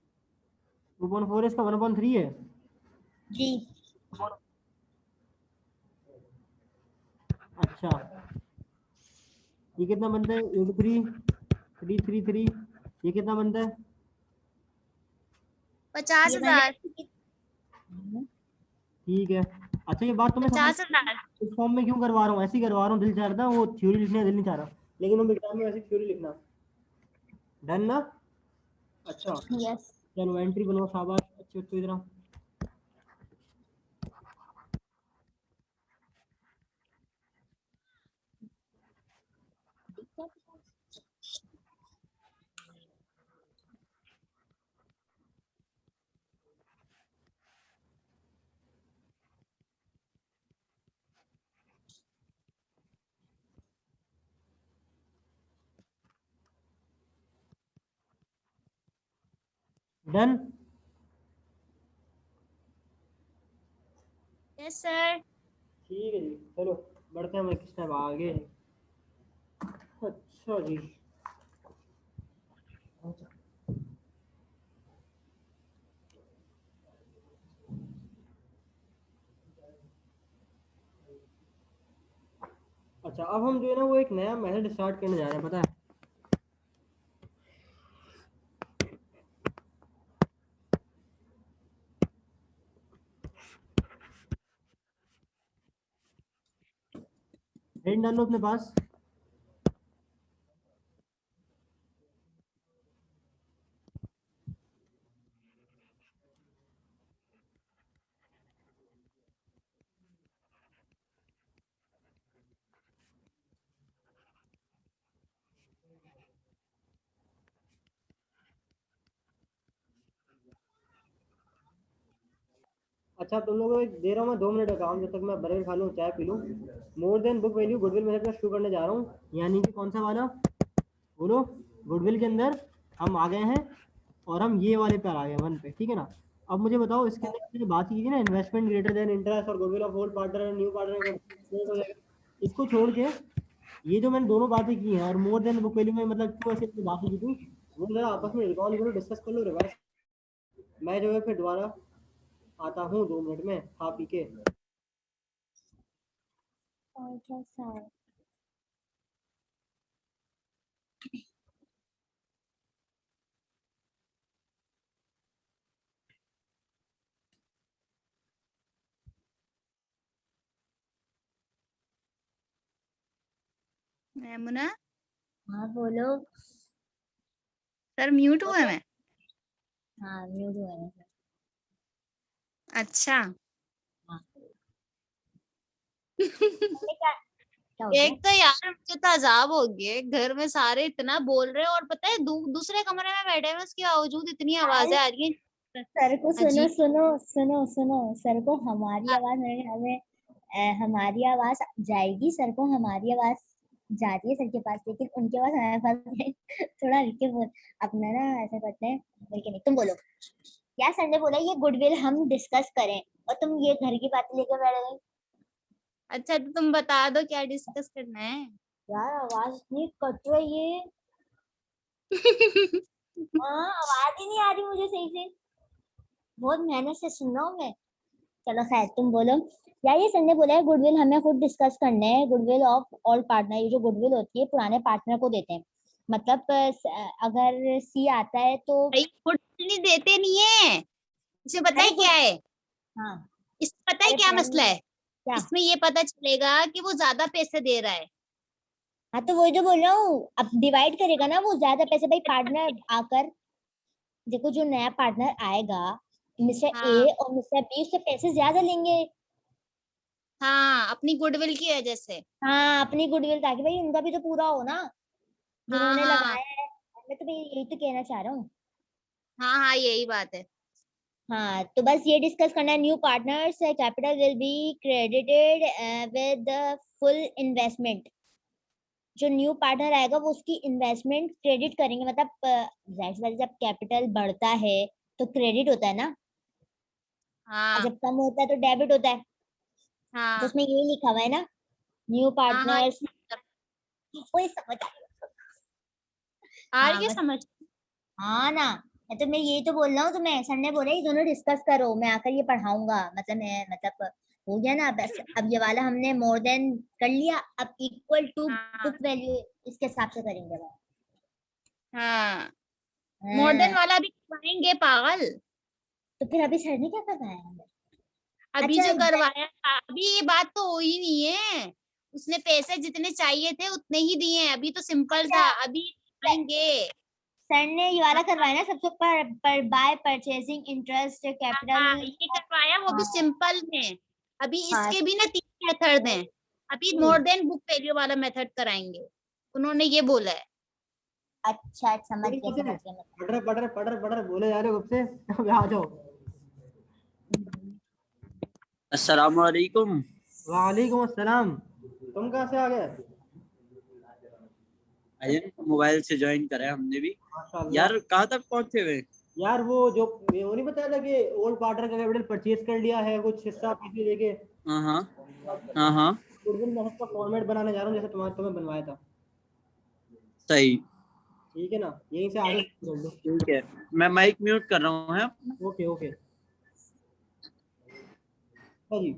2/4 इसका 1/3 है। जी अच्छा ये कितना बनता है? 83 333। ये कितना बनता है? 50,000। ठीक है। अच्छा ये बात तुम्हें समझ 50,000। इस फॉर्म में क्यों करवा रहा हूँ? ऐसे ही करवा रहा हूँ, दिल चाह रहा था वो थ्योरी लिखने का दिल नहीं चाह रहा, लेकिन हम एग्जाम में ऐसी थ्योरी लिखना। डन ना? अच्छा यस चलो एंट्री बनाओ, शाबाश, अच्छे अच्छे इधर। डन? Yes sir. ठीक है जी, चलो बढ़ते हैं हम एक स्टेप आगे। अच्छा जी, अच्छा अब हम जो है ना वो एक नया मेथड स्टार्ट करने जा रहे हैं, पता है? हेड डाल लो अपने पास। अच्छा तुम लोगों को दे रहा हूँ मैं 2 मिनट का काम, जब तक मैं बर्गर खा लूँ, चाय पी लूँ। मोर than book value goodwill method का शुरू करने जा रहा हूँ, यानी कि कौन सा वाला बोलो? गुडविल के अंदर हम आ गए हैं और हम ये वाले पे आ गए 1 पे, ठीक है ना। अब मुझे बताओ इसके अंदर मैंने बात की थी ना, इन्वेस्टमेंट ग्रेटर देन इंटरेस्ट और goodwill of old partner new partner, इसको छोड़ के ये जो मैंने दोनों बातें की हैं और मोर देन बुक वैल्यू में मतलब क्यों ऐसे बातें की थी, वो जरा आपस में रिकॉल करो, डिस्कस कर लो रिवाइज। मैं जो है फिर दोबारा आता हूँ 2 मिनट में खा पी के। अल्ट्रासाउंड यमुना हाँ बोलो। सर म्यूट हुआ मैं? हाँ म्यूट हुआ है। अच्छा। हाँ क्या क्या हो गया? एक तो यार मुझे तो अजाब हो गया, घर में सारे इतना बोल रहे हैं और पता है दूसरे कमरे में बैठे हैं उसके बावजूद इतनी आवाजें आ रही हैं। सर को सुनो अजीब। सुनो सुनो सुनो, सर को हमारी आवाज हमें हमारी आवाज जाएगी, सर को हमारी आवाज जाती है सर के पास, लेकिन उनके पास हमारे पास नहीं। थोड़ा हल्के बोल, अपना ना ऐसा करते हैं। बल्कि नहीं, तुम बोलो। यार सर ने बोला ये गुडविल हम डिस्कस करें, और तुम ये घर की बातें लेकर बैठ गई। अच्छा तो तुम बता दो क्या डिस्कस करना है। यार आवाज इतनी कट रही है। हाँ आवाज ही नहीं आ रही मुझे सही से, बहुत मेहनत से सुन रहा हूँ मैं। चलो खैर तुम बोलो। यार ये संडे बोला है गुडविल हमें खुद डिस्कस करने हैं, गुडविल ऑफ ऑल पार्टनर, ये जो गुडविल होती है पुराने पार्टनर को देते हैं। मतलब अगर सी आता है तो। भाई फुट नहीं देते नहीं है। इसमें पता अरे है क्या है? हाँ। इसमें पता है अरे क्या मसला पहले है? क्या? इसमें ये पता चलेगा कि वो ज्यादा पैसे दे रहा है। हाँ तो वही जो बोल रहा हूँ, अब डिवाइड करेगा ना वो ज्यादा पैसे, भाई पार्टनर आकर। देखो जो नया पार्टनर आएगा, मिस्टर ए हाँ और मिस्टर बी उससे पैसे ज्यादा लेंगे। हाँ, अपनी गुडविल की वजह से। हाँ अपनी गुडविल, ताकि भाई उनका भी तो पूरा हो ना, हाँ जिन्होंने हाँ लगाया है। मैं तो भाई यही तो कहना चाह रहा हूँ। हाँ हाँ, यही बात है। हाँ तो बस ये डिस्कस करना है, new partners capital will be credited with full investment. जो न्यू पार्टनर आएगा वो उसकी इन्वेस्टमेंट क्रेडिट करेंगे, मतलब जाहिर सी बात है, जब कैपिटल बढ़ता है तो क्रेडिट होता है ना, और हाँ जब कम होता है तो डेबिट होता है। तो हाँ उसमें यही लिखा हुआ है ना, न्यू हाँ हाँ, पार्टनर्स। कोई समझ आ रही है? आ हाँ रही है बस। समझ। हाँ ना, मैं तो मैं यही तो बोल रहा हूँ तुम्हें, सर ने बोला ये दोनों डिस्कस करो, मैं आकर ये पढ़ाऊंगा, मतलब मैं मतलब हो गया ना बस। अब ये वाला हमने मोर देन कर लिया, अब इक्वल टू हाँ बुक वैल्यू इसके हिसाब से करेंगे अब। हाँ, मॉडर्न हाँ वाला भी करवाएंगे पागल। तो फिर अभी सर ने क्या करवाया हमें? अभी अच्छा जो करवाया था, अभी ये बात तो हो ही नहीं है। उसने पैसे जितने चाहिए थे उतने ही दिए हैं, अभी तो सिंपल अच्छा था, अभी आएंगे। सर ने ये वाला हाँ करवाया ना सबसे, पर बाय परचेजिंग इंटरेस्ट कैपिटल। हाँ, ये करवाया वो भी हाँ सिंपल में। अभी हाँ। इसके भी ना 3 मेथड हैं। अभी हम्म, मोर देन बुक वैल्यू वाला मेथड कराएंगे, उन्होंने ये बोला है। अच्छा समझ कोई गया कैसे समझ गया पढ़ रहे बोले जा रहे हो कब से। अब आ जाओ। मतलब। अस्सलाम वालेकुम। वालेकुम अस्सलाम। तुम कहाँ से आ गए? भाईजान मोबाइल से ज्वाइन करा है हमने भी। माशाल्लाह। यार कहाँ तक पहुंचे हुए? यार वो जो वो नहीं बताया था कि ओल्ड पार्टनर का कैपिटल परचेज कर लिया है, कुछ हिस्सा पैसे देके। हाँ हाँ हाँ हाँ, गुडविल मैं उसका फॉर्मेट बनाने जा रहा हूँ, जैसे तुम्हें बनवाया था। सही। ठीक है ना, यहीं से आगे कर लो। ठीक है, मैं माइक म्यूट कर रहा हूँ है अपना। Okay okay. हाँ जी।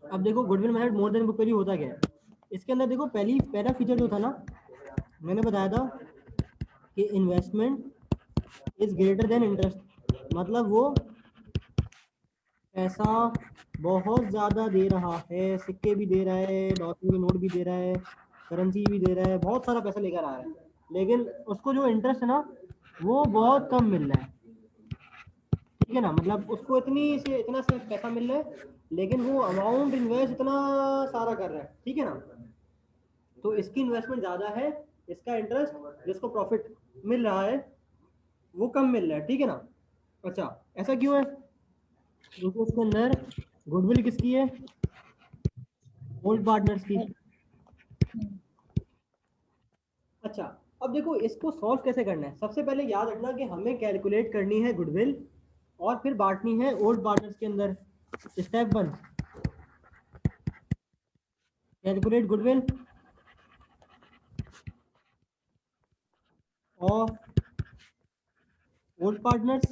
अब देखो गुडविल मेथड मोर देन बुक वैल्यू होता क्या है। इसके अंदर देखो पहला फीचर जो था ना, मैंने बताया था कि investment is greater than interest. मतलब वो पैसा बहुत ज़्यादा दे रहा है, सिक्के भी दे रहा है, डॉलर के नोट भी दे रहा है, करेंसी भी दे रहा है, बहुत सारा पैसा लेकर आ रहा है, लेकिन उसको जो इंटरेस्ट है ना वो बहुत कम मिल रहा है। ठीक है ना, मतलब उसको इतना से पैसा मिल रहा है, लेकिन वो अमाउंट इन्वेस्ट इतना सारा कर रहा है। ठीक है ना, तो इसकी इन्वेस्टमेंट ज़्यादा है, इसका इंटरेस्ट जिसको प्रॉफिट मिल रहा है वो कम मिल रहा है। ठीक है ना। अच्छा, ऐसा क्यों है? क्योंकि उसके अंदर गुडविल किसकी है? ओल्ड पार्टनर्स की। अच्छा, अब देखो इसको सॉल्व कैसे करना है। सबसे पहले याद रखना कि हमें कैलकुलेट करनी है गुडविल और फिर बांटनी है ओल्ड पार्टनर्स के अंदर। Step 1, calculate goodwill of old partners.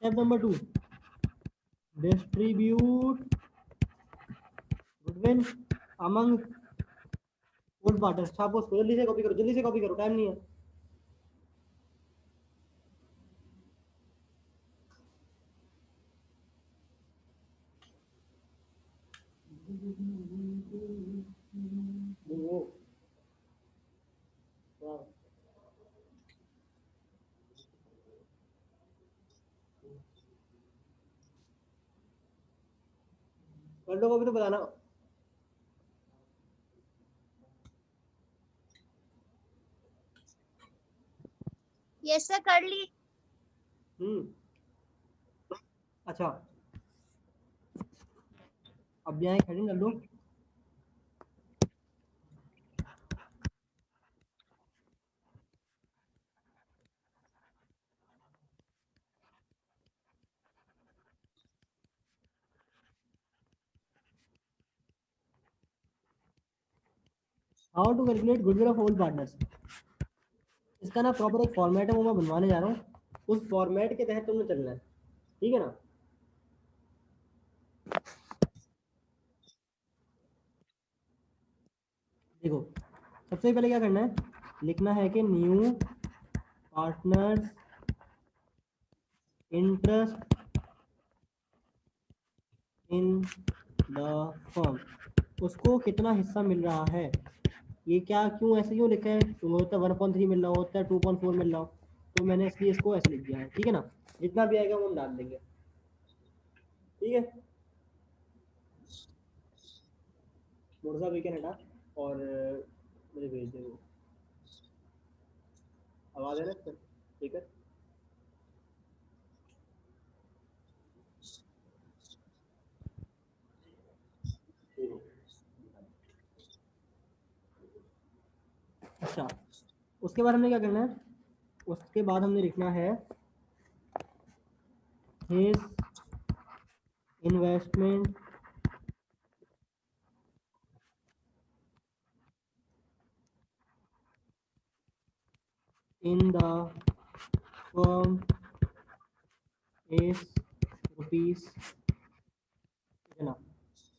Step number 2, distribute goodwill among old partners. छापो उसको, जल्दी से कॉपी करो, जल्दी से कॉपी करो, टाइम नहीं है। कर लो कॉपी तो बताना। यस सर कर ली। अच्छा, अब यहाँ हेडिंग कर लो। How to calculate goodwill of old partners. इसका ना प्रॉपर एक फॉर्मेट है, वो मैं बनवाने जा रहा हूँ। उस फॉर्मेट के तहत तुमने चलना है, ठीक है ना। देखो, सबसे पहले क्या करना है, लिखना है कि new partners interest in the firm, उसको कितना हिस्सा मिल रहा है। ये क्या क्यों ऐसे क्यों लिखा है, होता है 1/3 मिल रहा हो, होता है 2.4 मिल रहा हो, तो मैंने इसलिए इसको ऐसे लिख दिया है, ठीक है ना। जितना भी आएगा वो हम डाल देंगे, ठीक है। मुर्जा वीकेंड हटा और मुझे भेज दे वो, आवाज है ना सर, ठीक है। अच्छा, उसके बाद हमने क्या करना है, उसके बाद हमने लिखना है his investment in the firm is rupees, है ना।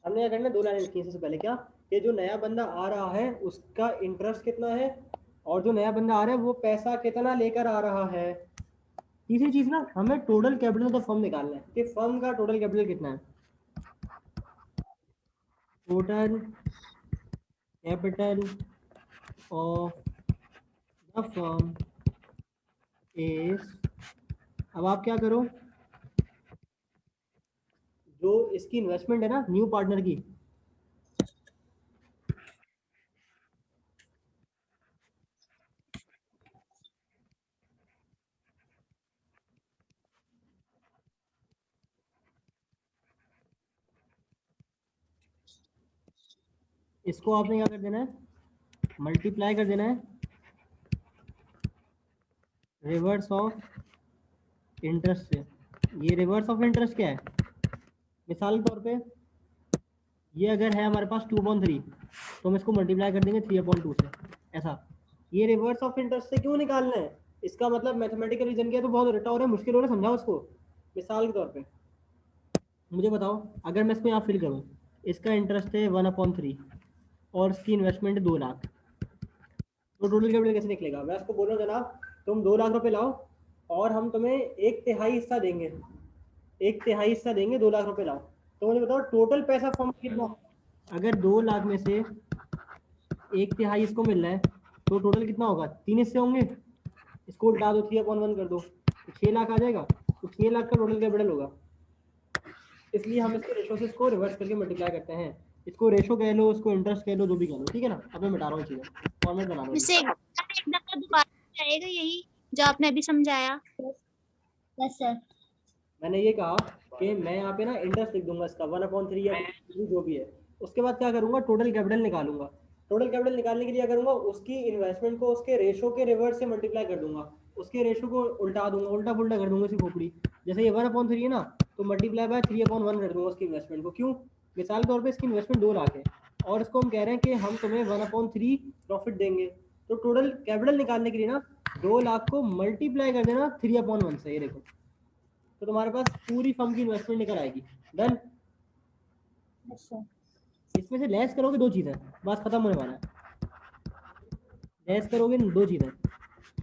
हमने क्या करना है, 2 लाइन लिखी है सबसे पहले, क्या कि जो नया बंदा आ रहा है उसका इंटरेस्ट कितना है, और जो नया बंदा आ रहा है वो पैसा कितना लेकर आ रहा है। तीसरी चीज ना, हमें total capital of the firm निकालना है कि फर्म का टोटल कैपिटल कितना है। Total capital of the firm is, अब आप क्या करो, जो इसकी इन्वेस्टमेंट है ना न्यू पार्टनर की, इसको आपने क्या कर देना है, मल्टीप्लाई कर देना है रिवर्स ऑफ इंटरेस्ट से। ये रिवर्स ऑफ इंटरेस्ट क्या है, मिसाल के तौर पे ये अगर है हमारे पास 2.3, तो हम इसको मल्टीप्लाई कर देंगे 3/2 से, ऐसा। ये रिवर्स ऑफ इंटरेस्ट से क्यों निकालना है, इसका मतलब मैथमेटिकल रीजन क्या है, तो बहुत रटा हो रहा है, मुश्किल हो रहा है, समझाओ इसको। मिसाल के तौर पे मुझे बताओ, अगर मैं इसको यहाँ फिल करूँ, इसका इंटरेस्ट है 1/3 और इसकी इन्वेस्टमेंट है 2 लाख, तो टोटल कैपिटल कैसे निकलेगा। मैं उसको बोल रहा हूँ जनाब तुम 2 लाख रुपए लाओ और हम तुम्हें 1/3 हिस्सा देंगे, 1/3 हिस्सा देंगे, 2 लाख रुपए लाओ। तो मुझे बताओ टोटल पैसा फर्म कितना, अगर 2 लाख में से 1/3 इसको मिल रहा है तो टोटल कितना होगा, 3 हिस्से होंगे। इसको उल्टा दो, 3/1 कर दो, तो 6 लाख आ जाएगा, तो 6 लाख का टोटल कैपिटल होगा। इसलिए हम इसके रेशो से इसको रिवर्स करके मल्टीप्लाई करते हैं, इसको रेशो कह लो, उसको इंटरेस्ट कह लो, जो भी कह लो, ठीक है ना। अब मैं मिटा रहा हूँ चीजें, फॉर्मेट बना रहा हूँ। इसे एक दफा दोबारा जाएगा यही जो आपने अभी समझाया। Yes sir. मैंने ये कहा कि मैं यहाँ पे ना इंटरेस्ट लिख दूंगा इसका 1/3 या जो भी है। उसके बाद क्या करूंगा, टोटल कैपिटल निकालूंगा। टोटल कैपिटल निकालने के लिए क्या करूंगा, उसकी इन्वेस्टमेंट को उसके रेशो के रिवर्स से मल्टीप्लाई कर दूंगा, उसके रेशो को उल्टा दूंगा, उल्टा पुल्टा कर दूंगा, इसकी खोपड़ी। जैसे ये 1/3 है ना, तो मल्टीप्लाई बाय 3/1 कर दूंगा उसकी इन्वेस्टमेंट को। क्यों, मिसाल के तौर पे इसकी इन्वेस्टमेंट 2 लाख है और इसको हम कह रहे हैं कि हम तुम्हें 1/3 प्रॉफिट देंगे, तो टोटल कैपिटल निकालने के लिए ना 2 लाख को मल्टीप्लाई कर देना 3/1 से, ये देखो, तो तुम्हारे पास पूरी फर्म की इन्वेस्टमेंट निकल आएगी। डन। अच्छा इसमें से लेस करोगे 2 चीजें, बस खत्म होने वाला है। लेस करोगे 2 चीजें,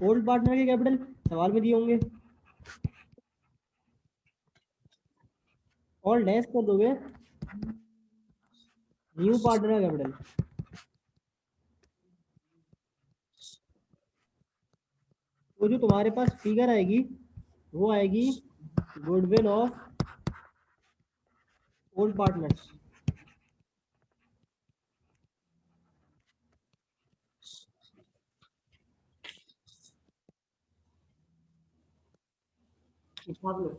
ओल्ड पार्टनर के कैपिटल सवाल में दिए होंगे, और लेस कर दोगे न्यू पार्टनर का कैपिटल। तो जो तुम्हारे पास फिगर आएगी वो आएगी गुडविल ऑफ ओल्ड पार्टनर्स। छाप लो।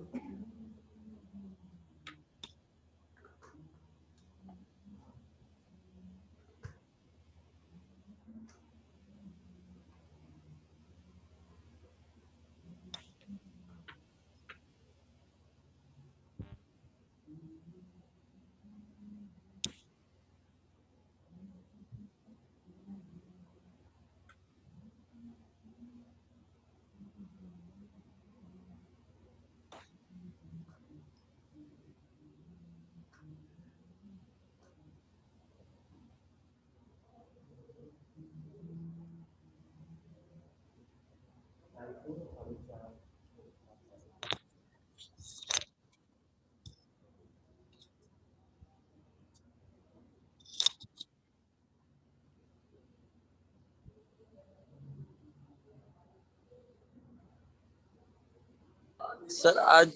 सर आज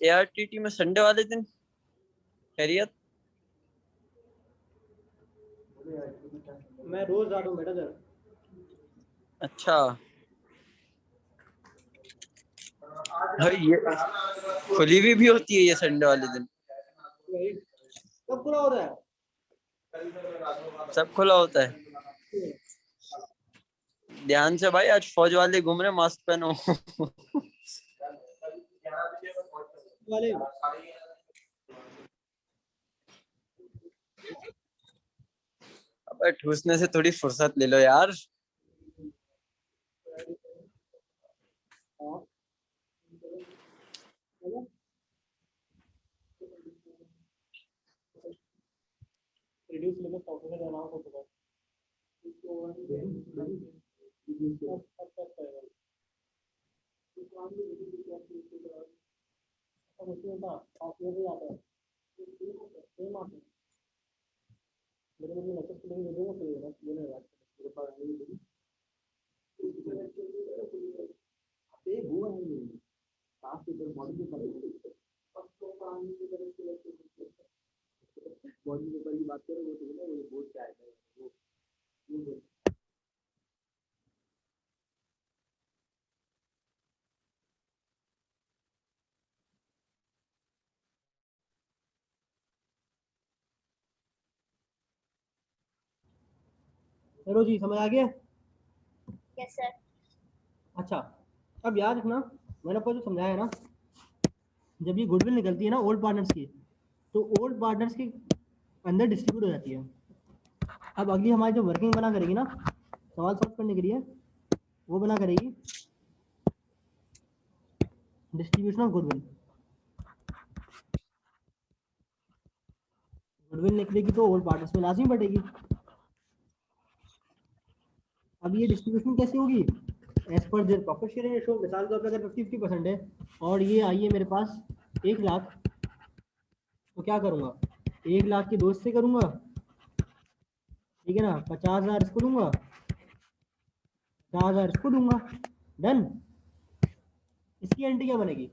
ARTT में संडे वाले दिन खैरियत? मैं रोज आ रहा हूँ बेटा सर। अच्छा भाई, ये खुली हुई भी होती है ये संडे वाले दिन? कब पूरा हो रहा है? सब खुला होता है? ध्यान से भाई, आज फौज वाले घूम रहे, मास्क पहनो। वाले अबे ठूसने से थोड़ी फुर्सत ले लो यार। रिड्यूस लिमिट ऑफिसर का नाम हो चुका है। हेलो जी, समझ आ गया? Yes sir. अच्छा, अब याद रखना मैंने आपको जो समझाया है ना, जब ये गुडविल निकलती है ना ओल्ड पार्टनर्स की, तो ओल्ड पार्टनर्स के अंदर डिस्ट्रीब्यूट हो जाती है। अब अगली हमारी जो वर्किंग बना करेगी ना सवाल सॉल्व करने के लिए, वो बना करेगी डिस्ट्रीब्यूशन ऑफ गुडविल। गुडविल निकलेगी तो ओल्ड पार्टनर्स में लाजमी बढ़ेगी। अब ये डिस्ट्रीब्यूशन कैसे होगी? As per their profit sharing ratio. मिसाल के तौर पर अगर 50-50% है और ये आई है मेरे पास 1 लाख, तो क्या करूँगा? 1 लाख की 2 से करूँगा, ठीक है ना, 50,000 इसको दूंगा, 50,000 इसको दूंगा। डन। इसकी एंट्री क्या बनेगी?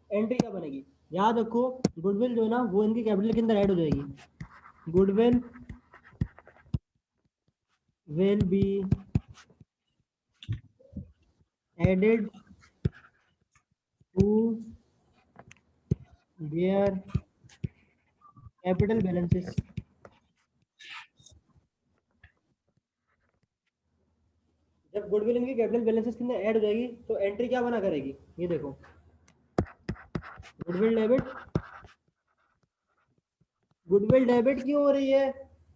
एंट्री क्या बनेगी? याद रखो, गुडविल जो है ना वो इनके कैपिटल के अंदर ऐड हो जाएगी। Goodwill will be added to their capital balances। जब गुडविल इनकी कैपिटल बैलेंसेस के अंदर ऐड हो जाएगी तो एंट्री क्या बना करेगी? ये देखो, गुडविल डेबिट। गुडविल डेबिट क्यों हो रही है?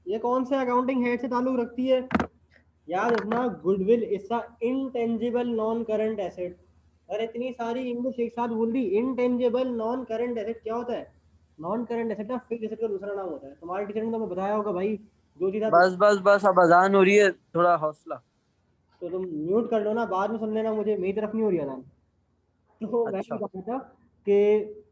ये कौन से अकाउंटिंग हेड से ताल्लुक रखती है? याद रखना, goodwill is a intangible non current asset. और इतनी सारी इंग्लिश एक साथ बोल दी, इंटेंजिबल नॉन करंट एसेट क्या होता है? नॉन करंट एसेट ना फिक्स एसेट का दूसरा नाम होता है। तुम्हारे टीचर ने तुम्हें बताया होगा भाई, जो चीज आप, बस बस बस, अब अजान हो रही है, थोड़ा हौसला। तो तुम म्यूट कर लो ना, बाद में सुन लेना, मुझे मेरी तरफ नहीं हो रही है। तो मैं अच्छा। बता रहा था कि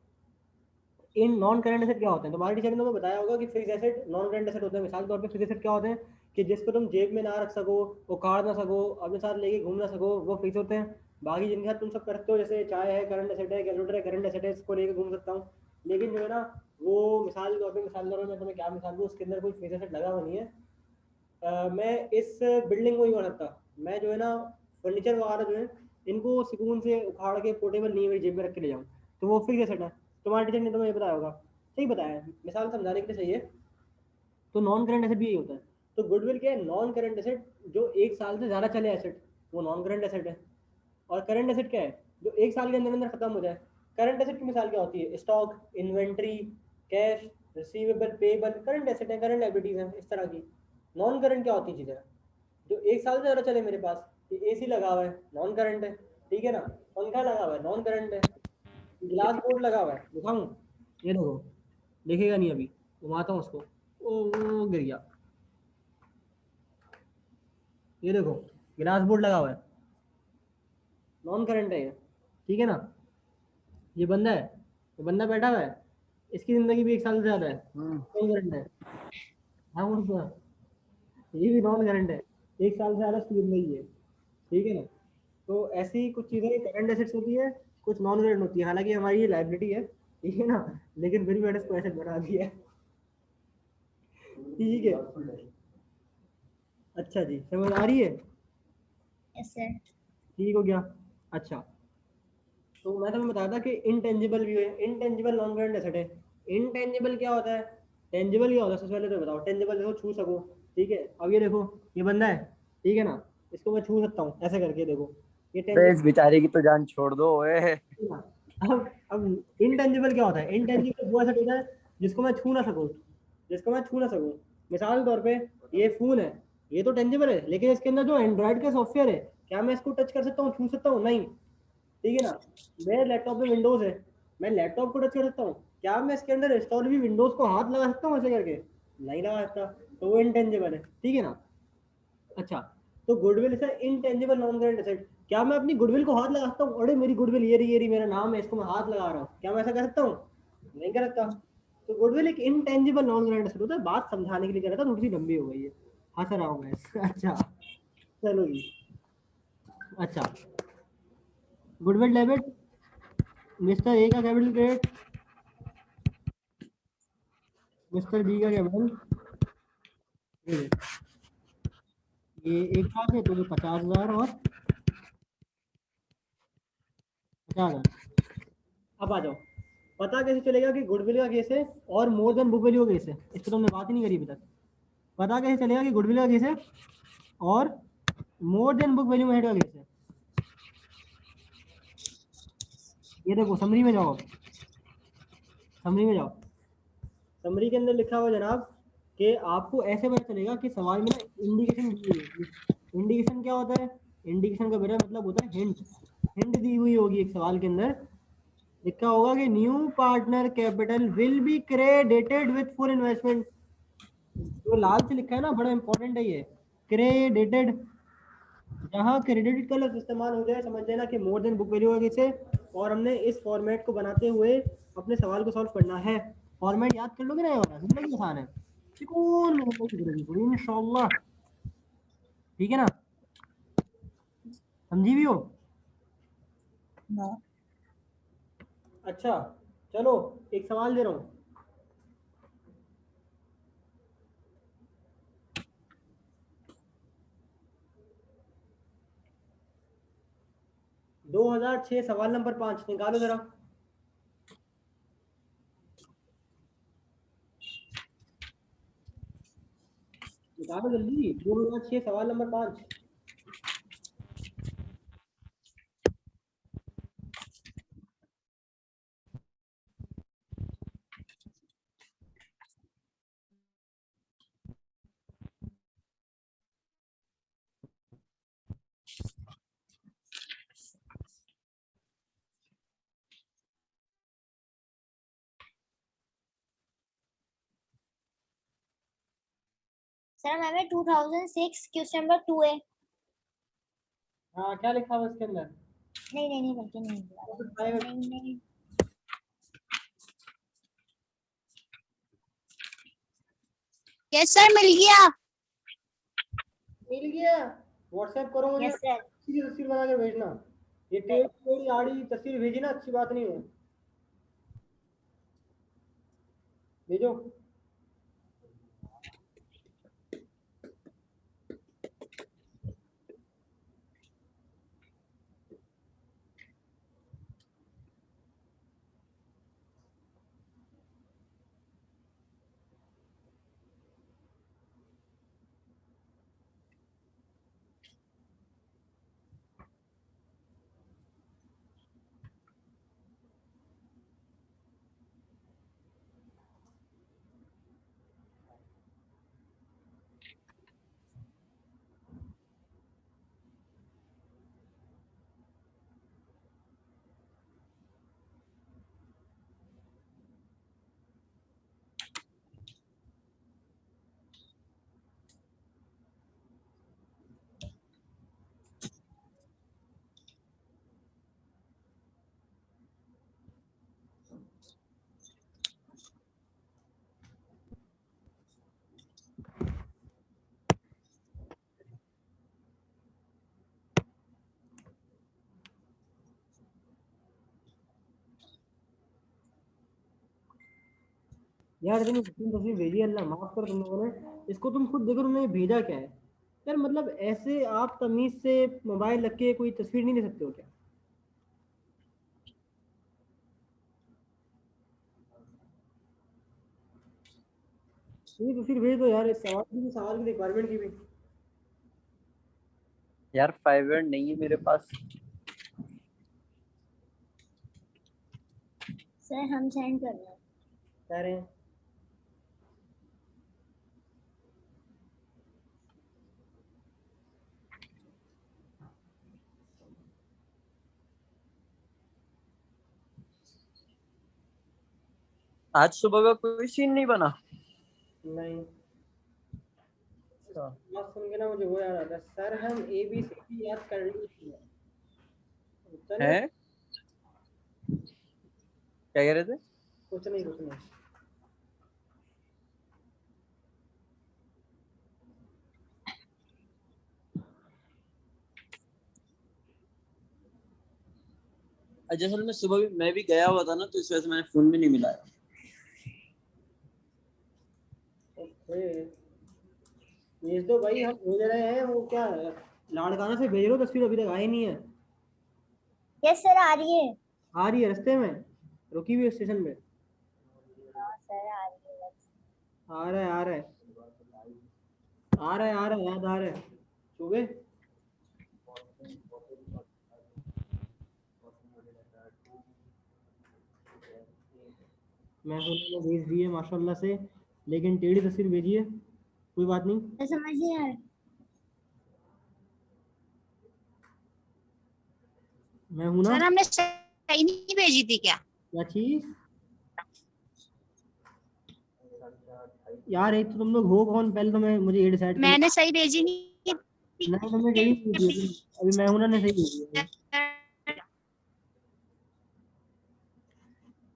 इन नॉन करंट एसेट क्या होते हैं। तुम्हारे टीचर ने तुम्हें बताया होगा कि fix asset non current asset होते हैं। मिसाल के तौर पे फिक्स एसेट क्या होते हैं कि जिसको तुम जेब में ना रख सको, उखाड़ ना सको, अपने साथ लेके घूम ना सको, वो फिक्स होते हैं। बाकी जिनके साथ तुम सब करते हो, जैसे चाय है करंट एसेट है, कैलकुलेटर है करंट एसेट है, इसको लेके घूम सकता हूँ। लेकिन जो है ना, वो मिसाल के तौर पे मैं तुम्हें क्या मिसाल दूँ, उसके अंदर कोई फिक्स एसेट लगा हुआ नहीं है। मैं इस बिल्डिंग को नहीं बना सकता। मैं जो है ना, फर्नीचर वगैरह जो है, इनको सुकून से उखाड़ के पोर्टेबल नहीं मेरी जेब में रख के ले जाऊँ, तो वो फिक्स एसेट है। तुम्हारे टीचर ने तुम्हें ये बताया होगा, सही बताया है, मिसाल समझाने के लिए सही है। तो नॉन करंट एसेट भी यही होता है। तो गुडविल क्या है? नॉन करंट एसेट, जो एक साल से ज़्यादा चले एसेट, वो नॉन करंट एसेट है। और करंट एसेट क्या है? जो एक साल के अंदर अंदर खत्म हो जाए। करंट एसेट की मिसाल क्या होती है? Stock, inventory, cash, receivable, payable, current asset है, करंट लायबिलिटीज है, इस तरह की। नॉन करंट क्या होती है चीज़ें? जो एक साल से ज़्यादा चले मेरे पास, ये एसी लगा हुआ है, नॉन करंट है, ठीक है ना, पंखा लगा हुआ है, नॉन करंट है, ग्लास बोर्ड लगा हुआ है, दिखाऊं? ये देखो, दिखेगा नहीं अभी, घुमाता हूँ उसको, ओ गिर गया। ये देखो, ग्लास बोर्ड लगा हुआ है, नॉन करंट है ये, ठीक है ना। ये बंदा है, ये बंदा बैठा हुआ है, इसकी जिंदगी भी एक साल से ज्यादा है, नॉन करंट है। हाँ वो, ये भी नॉन करंट है, एक साल से ज्यादा इसकी जिंदगी है, ठीक है ना। तो ऐसी कुछ चीज़ें करंट एसेट्स होती है, कुछ नॉन करंट होती है। हालांकि हमारी ये लाइबिलिटी है, ठीक है ना, लेकिन फिर भी मैंने इसको एसेट बना दिया है, ठीक है। अच्छा जी, समझ आ रही है? Yes sir. ठीक हो गया। अच्छा, तो मैं तुम्हें बताया था कि इनटेंजिबल भी है, इनटेंजिबल नॉन करंट एसेट है। इनटेंजिबल क्या होता है? टेंजिबल क्या होता है? सबसे पहले तो बताओ, टेंजिबल देखो, छू सको, ठीक है। अब ये देखो, ये बंदा है, ठीक है ना, इसको मैं छू सकता हूँ ऐसे करके, देखो, ये बे, टेंजिबल। इस बेचारे की तो जान छोड़ दो ओए। अब इनटेंजिबल क्या होता है? इनटेंजिबल वो एसेट होता है जिसको मैं छू ना सकूं, जिसको मैं छू ना सकूं। मिसाल के तौर पे, ये फोन है, ये तो टेंजिबल है, लेकिन इसके अंदर जो एंड्रॉइड का सॉफ्टवेयर है, क्या मैं इसको टच कर सकता हूँ, छू सकता हूँ? नहीं, ठीक है ना। मेरे लैपटॉप में विंडोज है, मैं लैपटॉप को टच कर सकता हूँ, क्या मैं इसके अंदर इंस्टॉल भी विंडोज को हाथ लगा सकता हूँ ऐसे करके? नहीं लगा सकता, तो वो इंटेंजिबल है, ठीक है ना। अच्छा, तो goodwill is intangible non current asset. क्या मैं अपनी गुडविल को हाथ लगा सकता हूँ? अरे मेरी गुडविल ये रही, मेरा नाम है, इसको मैं हाथ लगा रहा हूँ, क्या मैं ऐसा कर सकता हूँ? नहीं कर सकता। तो गुडविल एक इनटेंजिबल नॉन करंट एसेट होता है। बात समझाने के लिए कह रहा था, थोड़ी सी लंबी हो गई है, हंस रहा हूँ मैं। अच्छा, चलो जी। अच्छा, गुडविल डेबिट, मिस्टर ए का कैपिटल क्रेडिट, मिस्टर बी का कैपिटल क्रेडिट। ये एक लाख है तो ये 50,000 और 50,000। अब आ जाओ, पता कैसे चलेगा कि गुडविल का केस है और मोर देन बुक वैल्यू का केस है? इस पर तुमने बात ही नहीं करी अभी तक। पता कैसे चलेगा कि गुडविल का केस है और मोर देन बुक वैल्यू मेथड का केस है? ये देखो, समरी में जाओ, समरी में जाओ। समरी के अंदर लिखा हुआ जनाब कि आपको ऐसे पता चलेगा कि सवाल में ना इंडिकेशन दी हुई है। इंडिकेशन क्या होता है? इंडिकेशन का मेरा मतलब होता है हिंट। हिंट दी हुई होगी एक सवाल के अंदर, लिखा होगा कि new partner capital will be credited with full investment. जो लाल से लिखा है ना, बड़ा इंपॉर्टेंट है ये, क्रेडिटेड। जहाँ क्रेडिट का लफ्ज इस्तेमाल हो जाए, समझ लेना कि मोर देन बुक वैल्यू का से। और हमने इस फॉर्मेट को बनाते हुए अपने सवाल को सॉल्व करना है। फॉर्मेट याद कर लोगे ना, ये वाला जिंदगी आसान है, सुकून में जिंदगी गुजरेगी इंशाल्लाह, ठीक है ना। समझी भी हो? नो। अच्छा, चलो एक सवाल दे रहा हूँ। 2006, सवाल नंबर 5 निकालो जरा, निकालो जल्दी। 2006 सवाल नंबर 5। सर मैंने 2006 क्वेश्चन नंबर 2 है। हाँ क्या लिखा हुआ इसके अंदर? नहीं बल्कि नहीं नहीं। यस सर, मिल गया। मिल गया। व्हाट्सएप करो मुझे, यस सर। अच्छी तस्वीर बना के भेजना। ये टेढ़ी आड़ी तस्वीर भेजी ना, अच्छी बात नहीं है। भेजो। यार इतनी हसीन तस्वीर भेजी है, अल्लाह माफ कर तुम लोगों ने। इसको तुम खुद देखो, तुमने भेजा क्या है यार? मतलब ऐसे आप तमीज से मोबाइल रख के कोई तस्वीर नहीं ले सकते हो क्या? ये तस्वीर भेज दो यार, इस सवाल की रिक्वायरमेंट की भी। यार फाइवर नहीं है मेरे पास। सर हम सेंड कर रहे हैं। कह रहे हैं आज सुबह का कोई सीन नहीं बना? नहीं। अच्छा। बात सुन के ना मुझे वो याद आता है, सर हम ABCD याद कर ली चलो। है क्या कह रहे थे? कुछ नहीं कुछ नहीं। अच्छा, असल में सुबह भी मैं भी गया हुआ था ना, तो इस वजह से मैंने फोन भी नहीं मिलाया। ओके, भेज दो भाई, हम भेज रहे हैं। वो क्या है, लाड़काना से भेज रहे हो तस्वीर, अभी तक आई नहीं है। यस सर आ रही है। आ रही है, रास्ते में रुकी हुई है स्टेशन पे। हाँ सर आ रही है बस। आ रहा है आ रहा है आ रहा है आ रहा है, याद आ रहा है। चुगे मैं ने भेज दी है माशाल्लाह से, लेकिन टेढ़ी तस्वीर भेजी है। कोई बात नहीं। सर समझ नहीं आ रहा। मैं हूं ना। सर हमने सही नहीं भेजी थी क्या? क्या चीज यार? एक तो तुम लोग हो कौन, पहले तो मैं मुझे ये डिसाइड करो। मैंने सही भेजी नहीं नहीं तुमने सही भेजी है, अभी मैं हूं ना ने सही भेजी है।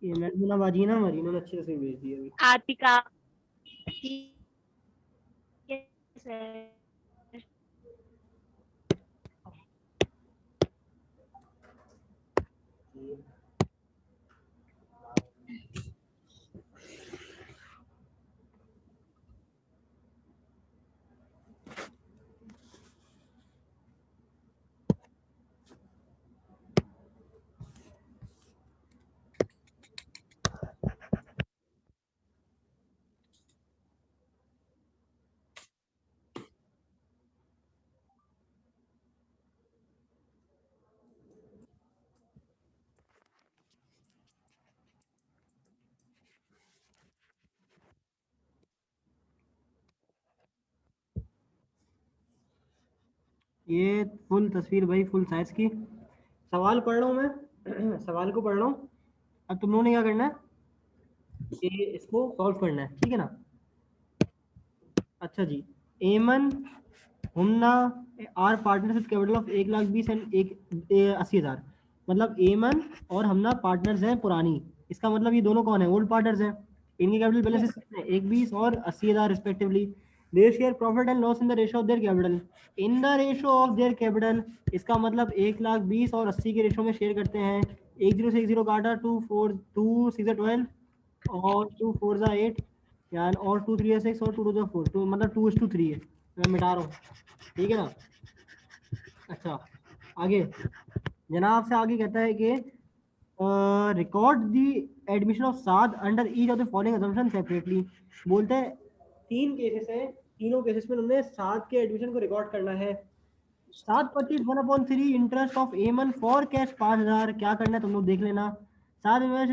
ये मैं हूं ना बाजी ना, मरीना ने अच्छी तस्वीर भेज दी है अभी। आतिका। ठीक है सर। ये फुल तस्वीर भाई, फुल साइज की। सवाल पढ़ रहा हूँ मैं सवाल को पढ़ रहा हूँ। अब तुम लोगों ने क्या करना है कि इसको सॉल्व करना है, ठीक है ना? अच्छा जी, Aman Hamna are partners with capital of 1,20,000 and 80,000। मतलब एमन और हमना पार्टनर्स हैं पुरानी, इसका मतलब ये दोनों कौन है, ओल्ड पार्टनर्स हैं। इनके कैपिटल बैलेंसेस कितने हैं, 1,20,000 और 80,000 respectively. They share profit and loss in the ratio of their capital, in the ratio of their capital. इसका मतलब 1,20,000 और 80 के रेशियो में शेयर करते हैं। 10 से 10 काटा, 2 4 2 6 12 और 2 4 8 यार, और 2 3 6 और 2 2 4, तो मतलब 2:3 है। मैं मिटा रहा हूँ, ठीक है ना। अच्छा आगे जनाब से आगे कहता है कि record the admission of Saad under each of the following assumption separately. बोलते हैं 3 केसेस हैं, तीनों केसेस में उन्होंने साद के एडमिशन को रिकॉर्ड करना है। 7% 1/3 इंटरेस्ट ऑफ एमन फॉर कैश 5,000। क्या करना है तुम लोग देख लेना। साद इन्वेस्ट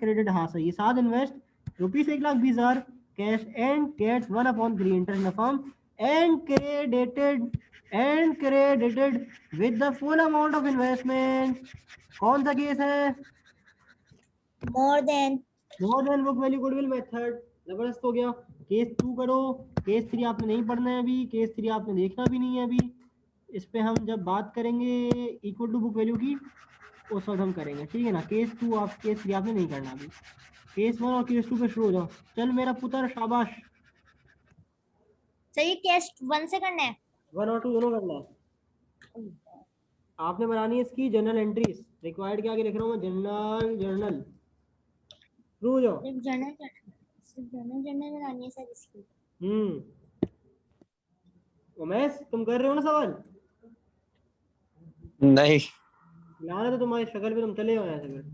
क्रेडिट, हाँ सही है। Saad invest rupees 1,20,000 cash and gets 1/3 interest in form and credited with the full amount of investment. कौन सा केस है, more than book value goodwill method. जबरदस्त हो गया। केस 2 करो। केस 3 आपने नहीं पढ़ना है अभी, केस 3 आपने देखना भी नहीं है अभी। इस पे हम जब बात करेंगे इक्वल टू बुक वैल्यू की उस वक्त हम करेंगे, ठीक है ना। केस 2 आप, केस 3 आपने नहीं करना अभी। केस 1 और केस 2 पे शुरू हो जाओ। चल मेरा पुत्र शाबाश। सही, केस 1 से करना है। 1 और 2 दोनों करना है। आपने बनानी है इसकी जनरल एंट्रीज। रिक्वायर्ड के आगे लिख रहा हूँ मैं, जर्नल शुरू हो जाओ। सिर्फ जर्नल बनानी है सर इसकी। उमेश तुम कर रहे हो ना सवाल, नहीं लाना तो तुम्हारी शक्ल पे तुम चले हो यहाँ से फिर।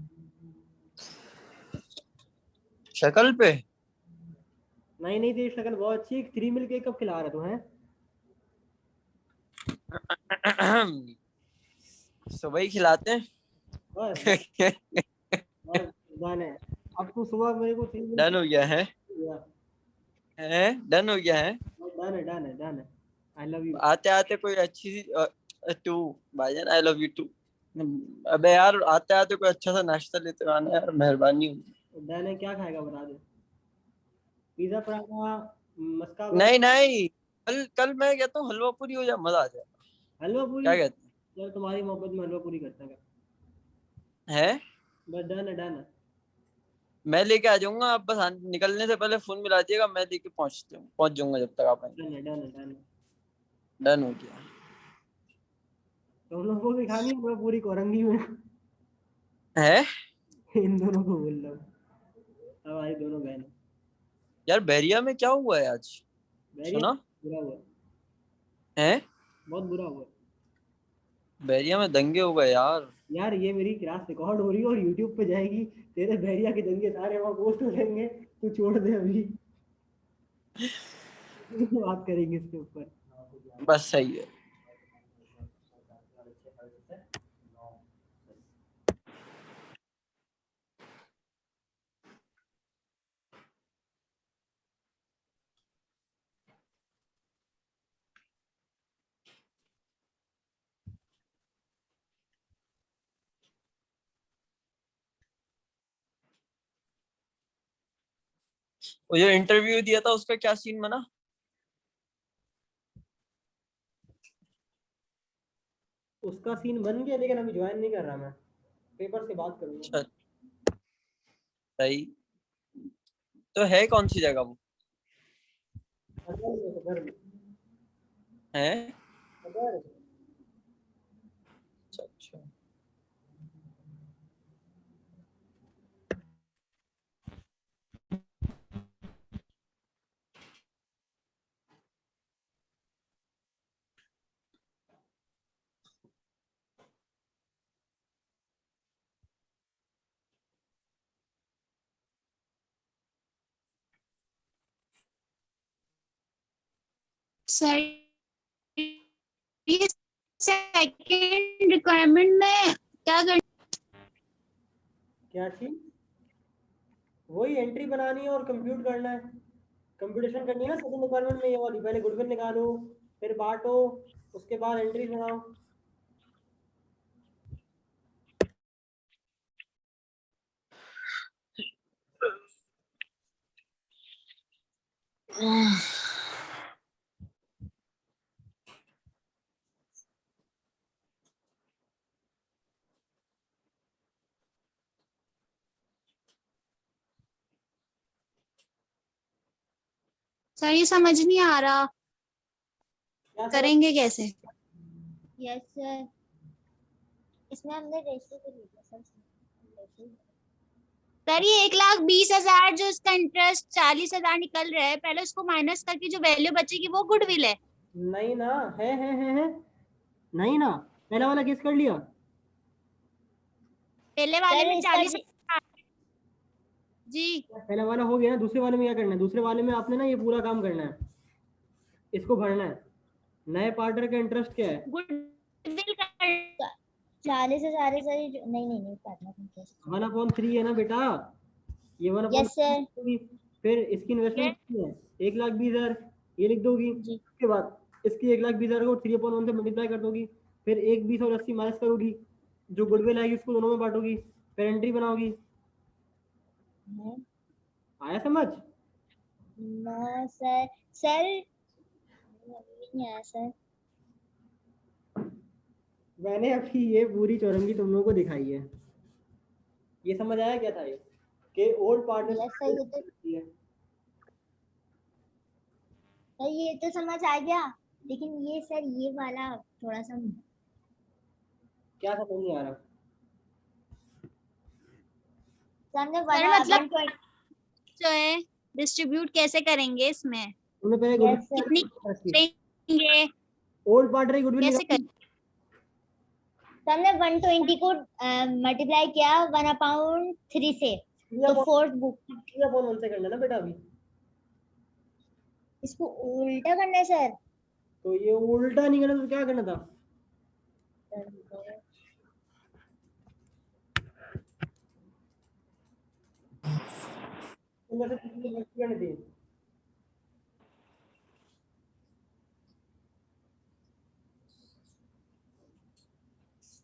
शक्ल पे नहीं नहीं, तेरी शक्ल बहुत अच्छी है। 3 मिल के कब खिला रहा तू है। सुबह ही खिलाते हैं। बस बस डन है। अब तू सुबह मेरे को 3 मिल डन हो गया है, डन हो गया है। डन है डन है डन है। I love you. आते आते कोई अच्छी सी टू भाईजान, आई लव यू टू। अबे यार आते आते कोई अच्छा सा नाश्ता लेते आना यार, मेहरबानी होगी। डन है, क्या खाएगा बता दे। पिज्जा, पराठा, मस्का नहीं बर्गर। नहीं, कल कल मैं कहता हूँ हलवा पूरी हो जाए, मजा आ जाए। हलवा पूरी। क्या कहते चल तुम्हारी मोहब्बत में हलवा पूरी करता है। हैं? बस डन है डन है। मैं लेके आ जाऊंगा, आप बस निकलने से पहले फोन मिला दिएगा, मैं लेके पहुंच जाऊंगा जब तक आप आएंगे। डन है डन है डन है। डन हो गया तुम लोगों को भी खानी है हलवा पूरी कोरंगी में। है। इन दोनों को बोल रहा हूँ, हमारी दोनों बहन। यार बैरिया में क्या हुआ है आज, बैरिया सुना बुरा हुआ, है? बहुत बुरा हुआ। बैरिया में दंगे हो गए यार। यार ये मेरी क्लास रिकॉर्ड हो रही है और यूट्यूब पे जाएगी। तेरे बैरिया के दंगे सारे वहाँ पोस्ट हो जाएंगे। तू छोड़ दे अभी। बात करेंगे इसके ऊपर। बस सही है। वो जो इंटरव्यू दिया था उसका क्या सीन बना? उसका सीन बन गया लेकिन अभी ज्वाइन नहीं कर रहा मैं, पेपर से बात करूंगा। अच्छा सही। तो है कौन सी जगह वो घर में है? घर। अच्छा अच्छा। सर ये सेकंड रिक्वायरमेंट में क्या कर क्या चीज, वही एंट्री बनानी है और कंप्यूट करना है। कंप्यूटेशन करनी है ना सेकंड रिक्वायरमेंट में, ये वाली। पहले गुडविल निकालो, फिर बांटो, उसके बाद एंट्री बनाओ। सर ये समझ नहीं आ रहा, क्या समझ? करेंगे कैसे? यस सर, इसमें हमने रेशियो कर लिया सर। सर ये 1,20,000 जो इसका इंटरेस्ट 40,000 निकल रहा है, पहले उसको माइनस करके जो वैल्यू बचेगी वो गुडविल है। नहीं ना, है नहीं ना, पहला वाला किस कर लिया? पहले वाले सर में इसका 40,000 जी। पहला वाला हो गया ना, दूसरे वाले में क्या करना है? दूसरे वाले में आपने ना ये पूरा काम करना है, इसको भरना है। नए पार्टनर का इंटरेस्ट क्या है? गुडविल का 40,000 है सर। नहीं नहीं नहीं, पार्टनर इंटरेस्ट। 1/3 है ना बेटा, ये 1/3 यस सर। होगी। फिर इसकी इन्वेस्टमेंट कितनी है? 1,20,000, ये लिख दोगी। जी। उसके बाद इसकी 1,20,000 को 3/1 से मल्टीप्लाई कर दोगी। फिर 1,20 और 80 माइनस करोगी, जो गुडविल आएगी उसको दोनों में बांटोगी, फिर एंट्री बनाओगी। आया समझ? ना सर, सर नहीं आया सर। मैंने अभी ये पूरी चौरंगी तुम लोगों को दिखाई है। ये समझ आया क्या था ये कि ओल्ड पार्टनर यस सर, ये तो समझ आ गया, लेकिन ये सर ये वाला थोड़ा सा क्या समझ नहीं आ रहा? सामने सर मतलब जो है डिस्ट्रीब्यूट कैसे करेंगे इसमें, तुमने पहले यस सर। कितनी करेंगे, ओल्ड पार्टनर की गुडविल कैसे निकाली। करेंगे? हमने 120 को मल्टीप्लाई किया 1/3 से, तो फोर्थ बुक 3/1 से करना ना बेटा अभी। इसको उल्टा करना है सर। तो ये उल्टा नहीं करना तो क्या करना था? तुम वैसे कितनी गलती करनी थी?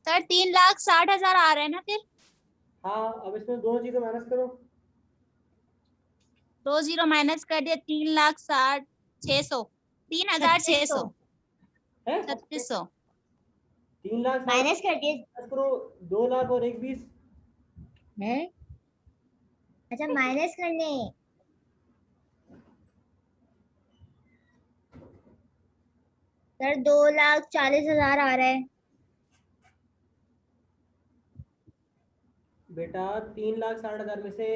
सर 3,60,000 आ रहे हैं ना फिर? हाँ, अब इसमें दोनों चीजें माइनस करो। 2 0 माइनस कर दिया, 3,60,600, 3,600, है 3,600। 3 लाख माइनस कर दिए माइनस करो, 2 लाख और 1,20। हैं? अच्छा माइनस करने। सर 2,40,000 आ रहा है। बेटा 3,60,000 में से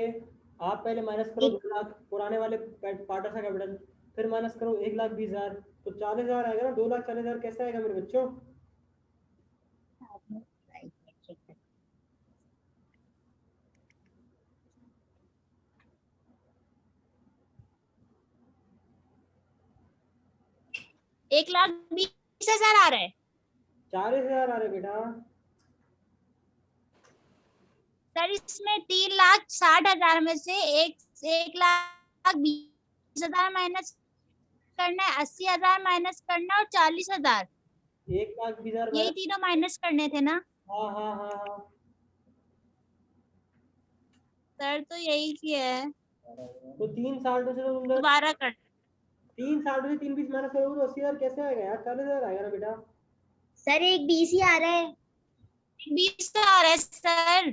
आप पहले माइनस करो 2 लाख पुराने वाले पार्टनर का कैपिटल, फिर माइनस करो 1,20,000, तो 40,000 आएगा ना। 2,40,000 कैसे आएगा मेरे बच्चों? एक लाख 20,000 आ रहा है 40,000 आ रहे बेटा। सर। इसमें 3,60,000 में से 1,20,000 माइनस करना है, 80,000 माइनस करना है और 40,000, 1,20,000 यही तीनों माइनस करने थे ना हाँ हाँ हाँ हाँ। सर? तो यही किया है, तो 3,60 से तो तुम दोबारा कर। 3,60 से 3,20 माइनस करोगे तो 80,000 कैसे आएगा यार? 40,000 आएगा ना बेटा। सर 1,20 ही आ रहा है। 20 का आ रहा है सर।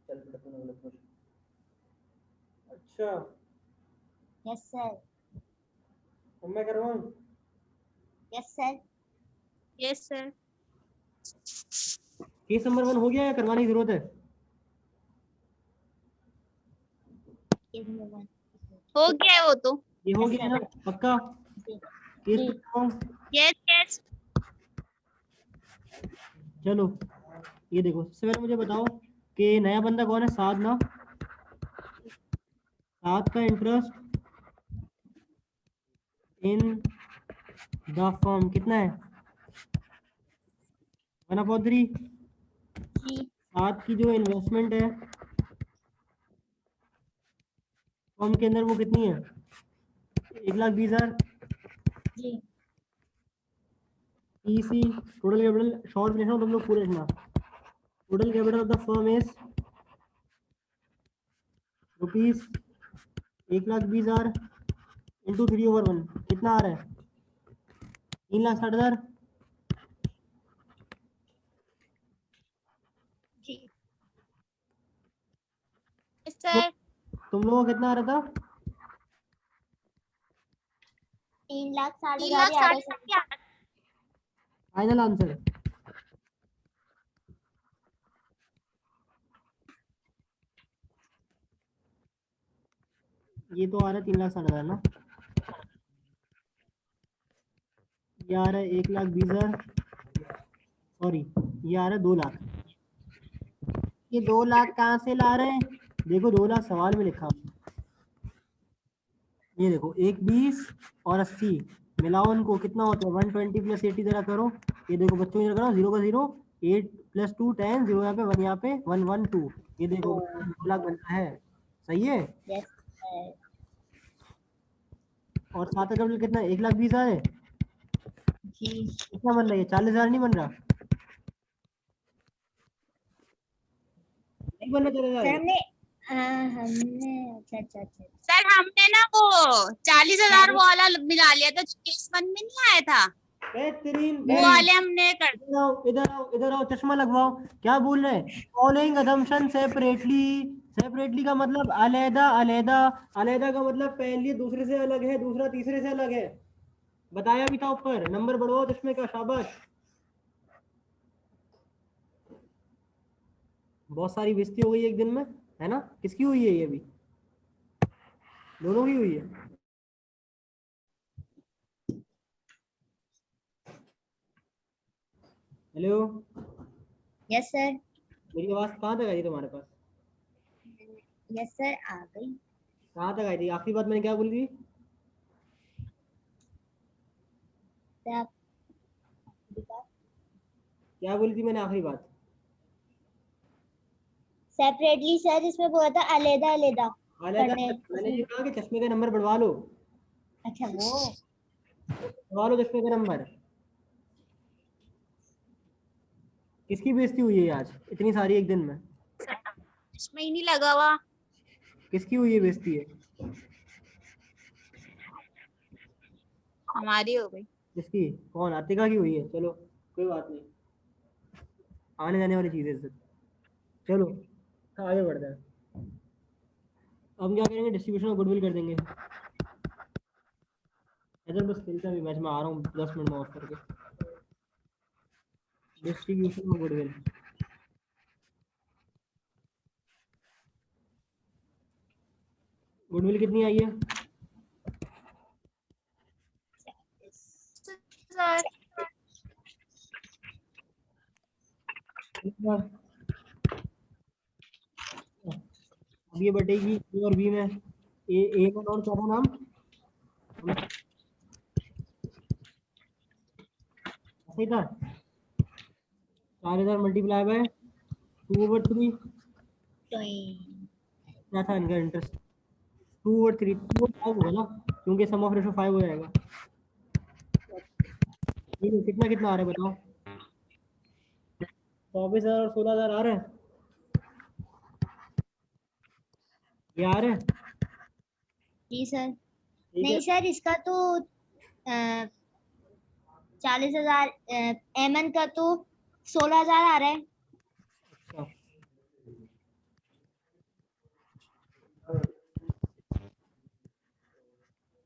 चल बेटा तूने गलत बोला। अच्छा, यस सर। अब मैं करवाऊं? Yes sir. Yes sir. Case number 1 हो गया या करवाने की जरूरत है? हो गया है वो तो। ये हो गया है ना पक्का? केस जी। करवाऊं? Yes yes. चलो ये देखो, सबसे पहले मुझे बताओ कि नया बंदा कौन है? साद ना? साद का इंटरेस्ट इन द फर्म कितना है? 1/3। साद की जो इन्वेस्टमेंट है फर्म के अंदर वो कितनी है? 1,20,000। जी। ईसी टोटल कैपिटल, शॉर्ट में लिखना तुम लोग पूरे लिखना। Total capital of the firm is rupees 1,20,000 into 3/1 कितना आ रहा है? 3,60,000। जी सर तुम लोगों को कितना आ रहा था? 3,60,000 3,60,000 फाइनल आंसर। ये तो आ रहा है 3,60,000 ना, ये आ रहा है 1,20,000, सॉरी ये आ रहा है 2 लाख। ये 2 लाख कहाँ से ला रहे हैं? देखो 2 लाख सवाल में लिखा, ये देखो 1 20 और 80 मिलाओ उनको, कितना होता है 120 प्लस 80 जरा करो। ये देखो बच्चों इधर करो, 0 का 0, 8 प्लस 2 10, 0 यहाँ पे 1, यहाँ पे 1 1 2, ये देखो 2 लाख बनता है, सही है। Yes sir. और 7 का टोटल कितना है? 1,20,000 है। जी कितना बन रहा है ये? 40,000 नहीं बन रहा? नहीं बन रहा 40,000 सर है? हमने हमने अच्छा। सर हमने ना वो 40,000 वाला मिला लिया था, केस 1 में नहीं आया था, बेहतरीन, वो वाले हमने कर। इधर आओ, इधर आओ, इधर आओ, चश्मा लगवाओ। क्या बोल रहे हैं? Following assumption separately. सेपरेटली का मतलब अलहदा अलहदा, अलहदा का मतलब पहली दूसरे से अलग है, दूसरा तीसरे से अलग है। बताया भी था ऊपर। नंबर बढ़वाओ चश्मे का, शाबाश। बहुत सारी बेइज्जती हो गई एक दिन में, है ना? किसकी हुई है ये भी? दोनों की हुई है। Hello, yes sir. मेरी आवाज कहाँ तक आई तुम्हारे पास? यस सर आ गई। कहाँ तक आई थी? आखिरी बात मैंने क्या बोली थी? सर आप क्या बोली थी मैंने आखिरी बात? सेपरेटली सर, इसमें बोला था अलग अलग अलग करने। मैंने ये कहा कि चश्मे का नंबर बढ़वा लो, अच्छा वो बढ़वा लो चश्मे का नंबर। किसकी बेइज्जती हुई है आज इतनी सारी एक दिन में? इसमें ही नहीं लगा हुआ। किसकी हुई है बेइज्जती है? हमारी हो गई। किसकी? कौन? आतिका की हुई है? चलो कोई बात नहीं, आने जाने वाली चीजें सब। चलो आगे बढ़ते हैं। अब क्या करेंगे? डिस्ट्रीब्यूशन ऑफ गुडविल कर देंगे। इधर बस खेलता भी मैच में आ रहा हूँ 10 मिनट में ऑफ करके। डिस्ट्रीब्यूशन ऑफ गुडविल, गुडविल कितनी आई है? सर अब ये बटेगी ए और बी में। ए में और क्या था नाम? सही था। 4,000 मल्टीप्लाई बाय 2/3, क्या था इनका इंटरेस्ट? 2/3, 2/5 होगा ना, क्योंकि सम ऑफ रेशो 5 हो जाएगा। कितना कितना आ रहा है बताओ? 24,000 और 16,000 आ रहे हैं। ये आ रहे हैं? जी सर। ठीक नहीं है। सर, इसका तो 40,000, एमएन का तो 16,000 आ रहा है। अच्छा।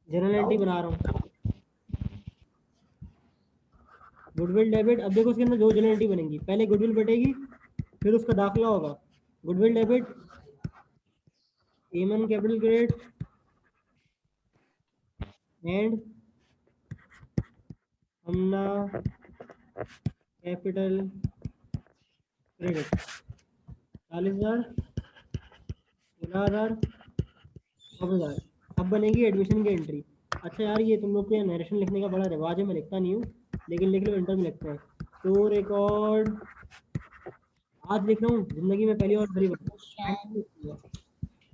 जनरल एंट्री बना रहा हूँ। गुडविल डेबिट, अब देखो उसके अंदर दो जनरल एंट्री बनेंगी। पहले गुडविल बटेगी, फिर उसका दाखिला होगा। गुडविल डेबिट, एमन capital credit and Hamna capital credit. 40,000, 16,000, 9,000। अब बनेगी एडमिशन की एंट्री। अच्छा यार, ये तुम लोग के नरेशन लिखने का बड़ा रिवाज है, मैं लिखता नहीं हूँ, लेकिन लिख लो, इंटर में लिखते हैं। तो रिकॉर्ड आज लिख रहा हूँ, जिंदगी में पहली बार बड़ी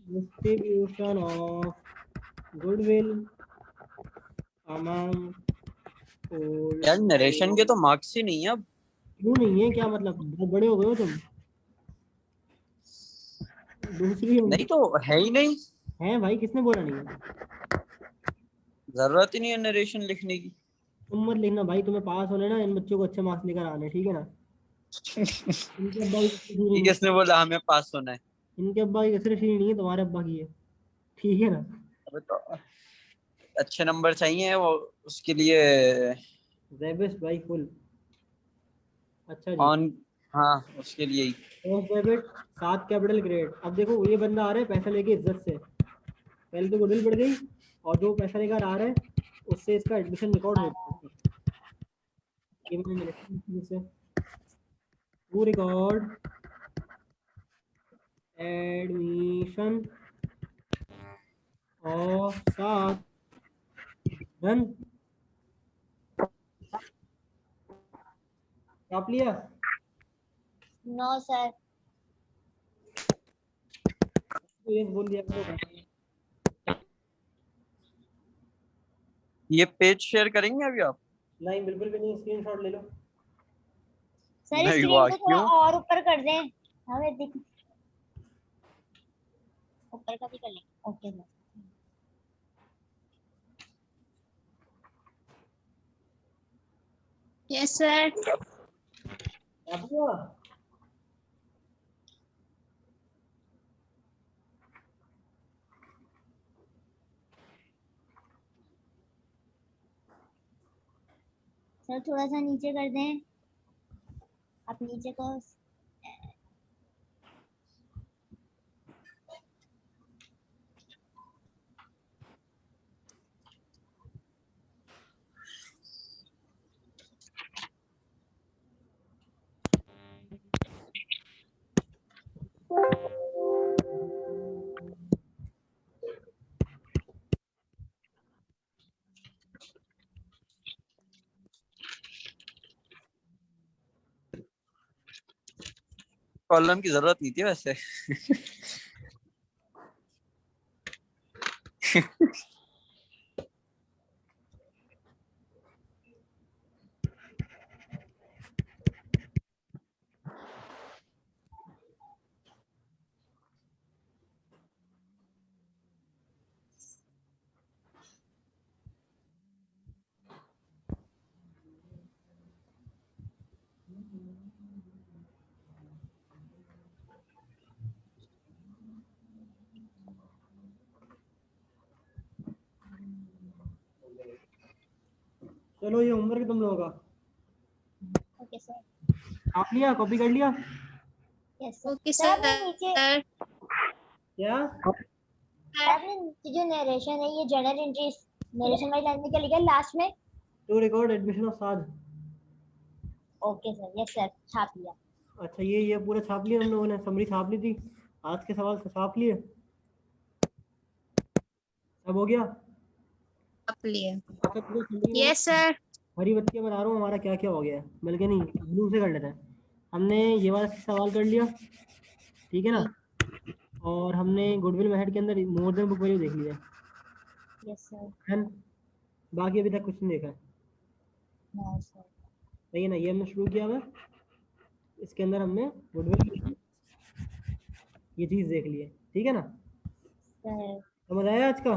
distribution of goodwill among old. यार नरेशन के तो मार्क्स ही नहीं है अब। क्यों नहीं है? क्या मतलब, बहुत बड़े हो गए हो तुम? दूसरी नहीं तो है ही नहीं, है भाई, किसने बोला नहीं है? जरूरत ही नहीं है नरेशन लिखने की। तुम मत लिखना भाई, तुम्हें पास होने ना इन बच्चों को अच्छे मार्क्स लेकर आने, ठीक है ना? इनके अब्बा की कसर ये नहीं है, किसने बोला हमें पास होना है? इनके अब्बा की कसर नहीं है, तुम्हारे अब्बा की है, ठीक है ना? अबे तो अच्छे नंबर चाहिए वो, उसके लिए जेबिस्ट भाई फुल। अच्छा जी। ऑन, हाँ उसके लिए ही। Post debit 7 capital grade. अब देखो ये बंदा आ रहा है पैसा लेके इज्जत से, पहले तो गुडविल बढ़ गई, और जो पैसा लेकर आ रहा है उससे इसका एडमिशन रिकॉर्ड होता है। ये मैंने से वो रिकॉर्ड एडमिशन और 7 डन। आप लिया? No sir. तो ये बोल दिया करो। ये पेज शेयर करेंगे अभी आप? नहीं बिल्कुल भी नहीं, स्क्रीनशॉट ले लो। सर नहीं स्क्रीन हुआ, को थोड़ा क्यों? और ऊपर कर दें, हमें दिख, ऊपर का भी कर लें। Okay sir. Yes sir. आप लिया? सर थोड़ा सा नीचे कर दें, आप नीचे को। कॉलम की जरूरत नहीं थी वैसे। चलो ये होमवर्क तुम लोगों का। Okay sir. आप लिया? कॉपी कर लिया? Yes sir. ओके सर आपने नीचे, सर। क्या? सर आपने नीचे जो नरेशन है, ये जर्नल एंट्रीज नरेशन वाली लाइन में क्या लिखा है लास्ट में? टू रिकॉर्ड एडमिशन ऑफ साद। ओके सर, यस सर, छाप लिया। अच्छा ये पूरा छाप लिया हम लोगों ने, समरी छाप ली थी, आज के सवाल छाप लिए, सब हो गया। आप लिए। अच्छा पूरा summary में यस सर। हरी बत्तियां बता रहा हूँ हमारा क्या क्या हो गया है, बल्कि नहीं ब्लू से कर लेते हैं। हमने ये वाला सवाल कर लिया, ठीक है ना, और हमने गुडविल मेथड के अंदर मोर देन बुक वैल्यू देख लिया यस सर। है। बाकी अभी तक कुछ नहीं देखा है, नो सर। सही है ना, ये हमने शुरू किया हुआ है, इसके अंदर हमने गुडविल ये चीज देख ली है, ठीक है ना, सर। समझ आया आज का?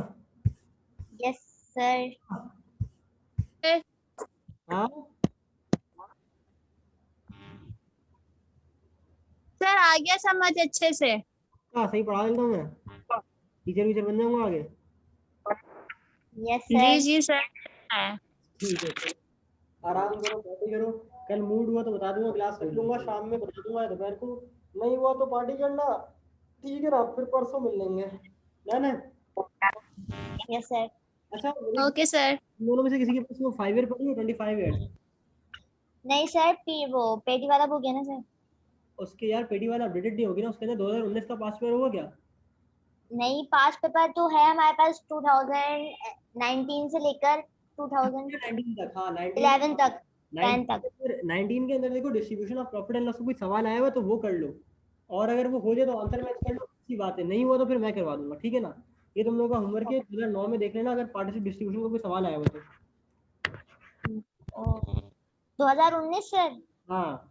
Yes sir. हाँ सर आ गया समझ अच्छे से। हाँ सही पढ़ा देता हूँ मैं, टीचर वीचर बन जाऊंगा आगे। यस जी सर। जी सर। ठीक है, आराम करो, पार्टी करो, कल मूड हुआ तो बता दूंगा, क्लास रख लूंगा, शाम में बता दूंगा, दोपहर को नहीं हुआ तो पार्टी करना, ठीक है ना, फिर परसों मिल लेंगे ना। Yes sir. अच्छा ओके सर। दोनों में से किसी के पास वो 5 ईयर पड़ी है, 25 ईयर? नहीं सर, वो पेटी वाला बुक है ना सर। उसके यार पेटी वाला अपडेटेड नहीं होगी ना, उसके अंदर 2019 का पास पेपर होगा क्या? नहीं, पास पेपर तो है हमारे पास 2019 से लेकर 2011 19 तक, हाँ 19 तक, 10 तक। 19 के अंदर देखो distribution of profit and loss का कोई सवाल आया हुआ तो वो कर लो, और अगर वो हो जाए तो आंसर मैच कर लो, अच्छी बात है, नहीं हुआ तो फिर मैं करवा दूंगा, ठीक है ना। ये तुम लोगों का होमवर्क है, 2009 में देख लेना अगर पार्टिसिपेट डिस्ट्रीब्यूशन का कोई सवाल आया हुआ तो। 2019 सर। हाँ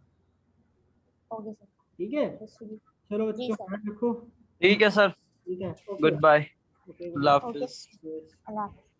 ओके सर। ठीक है, चलो जी बच्चों सर। ध्यान रखो, ठीक है सर, ठीक है, ओके गुड बाय, ओके, अल्लाह ओके। हाफिज। अल्लाह हाफिज़।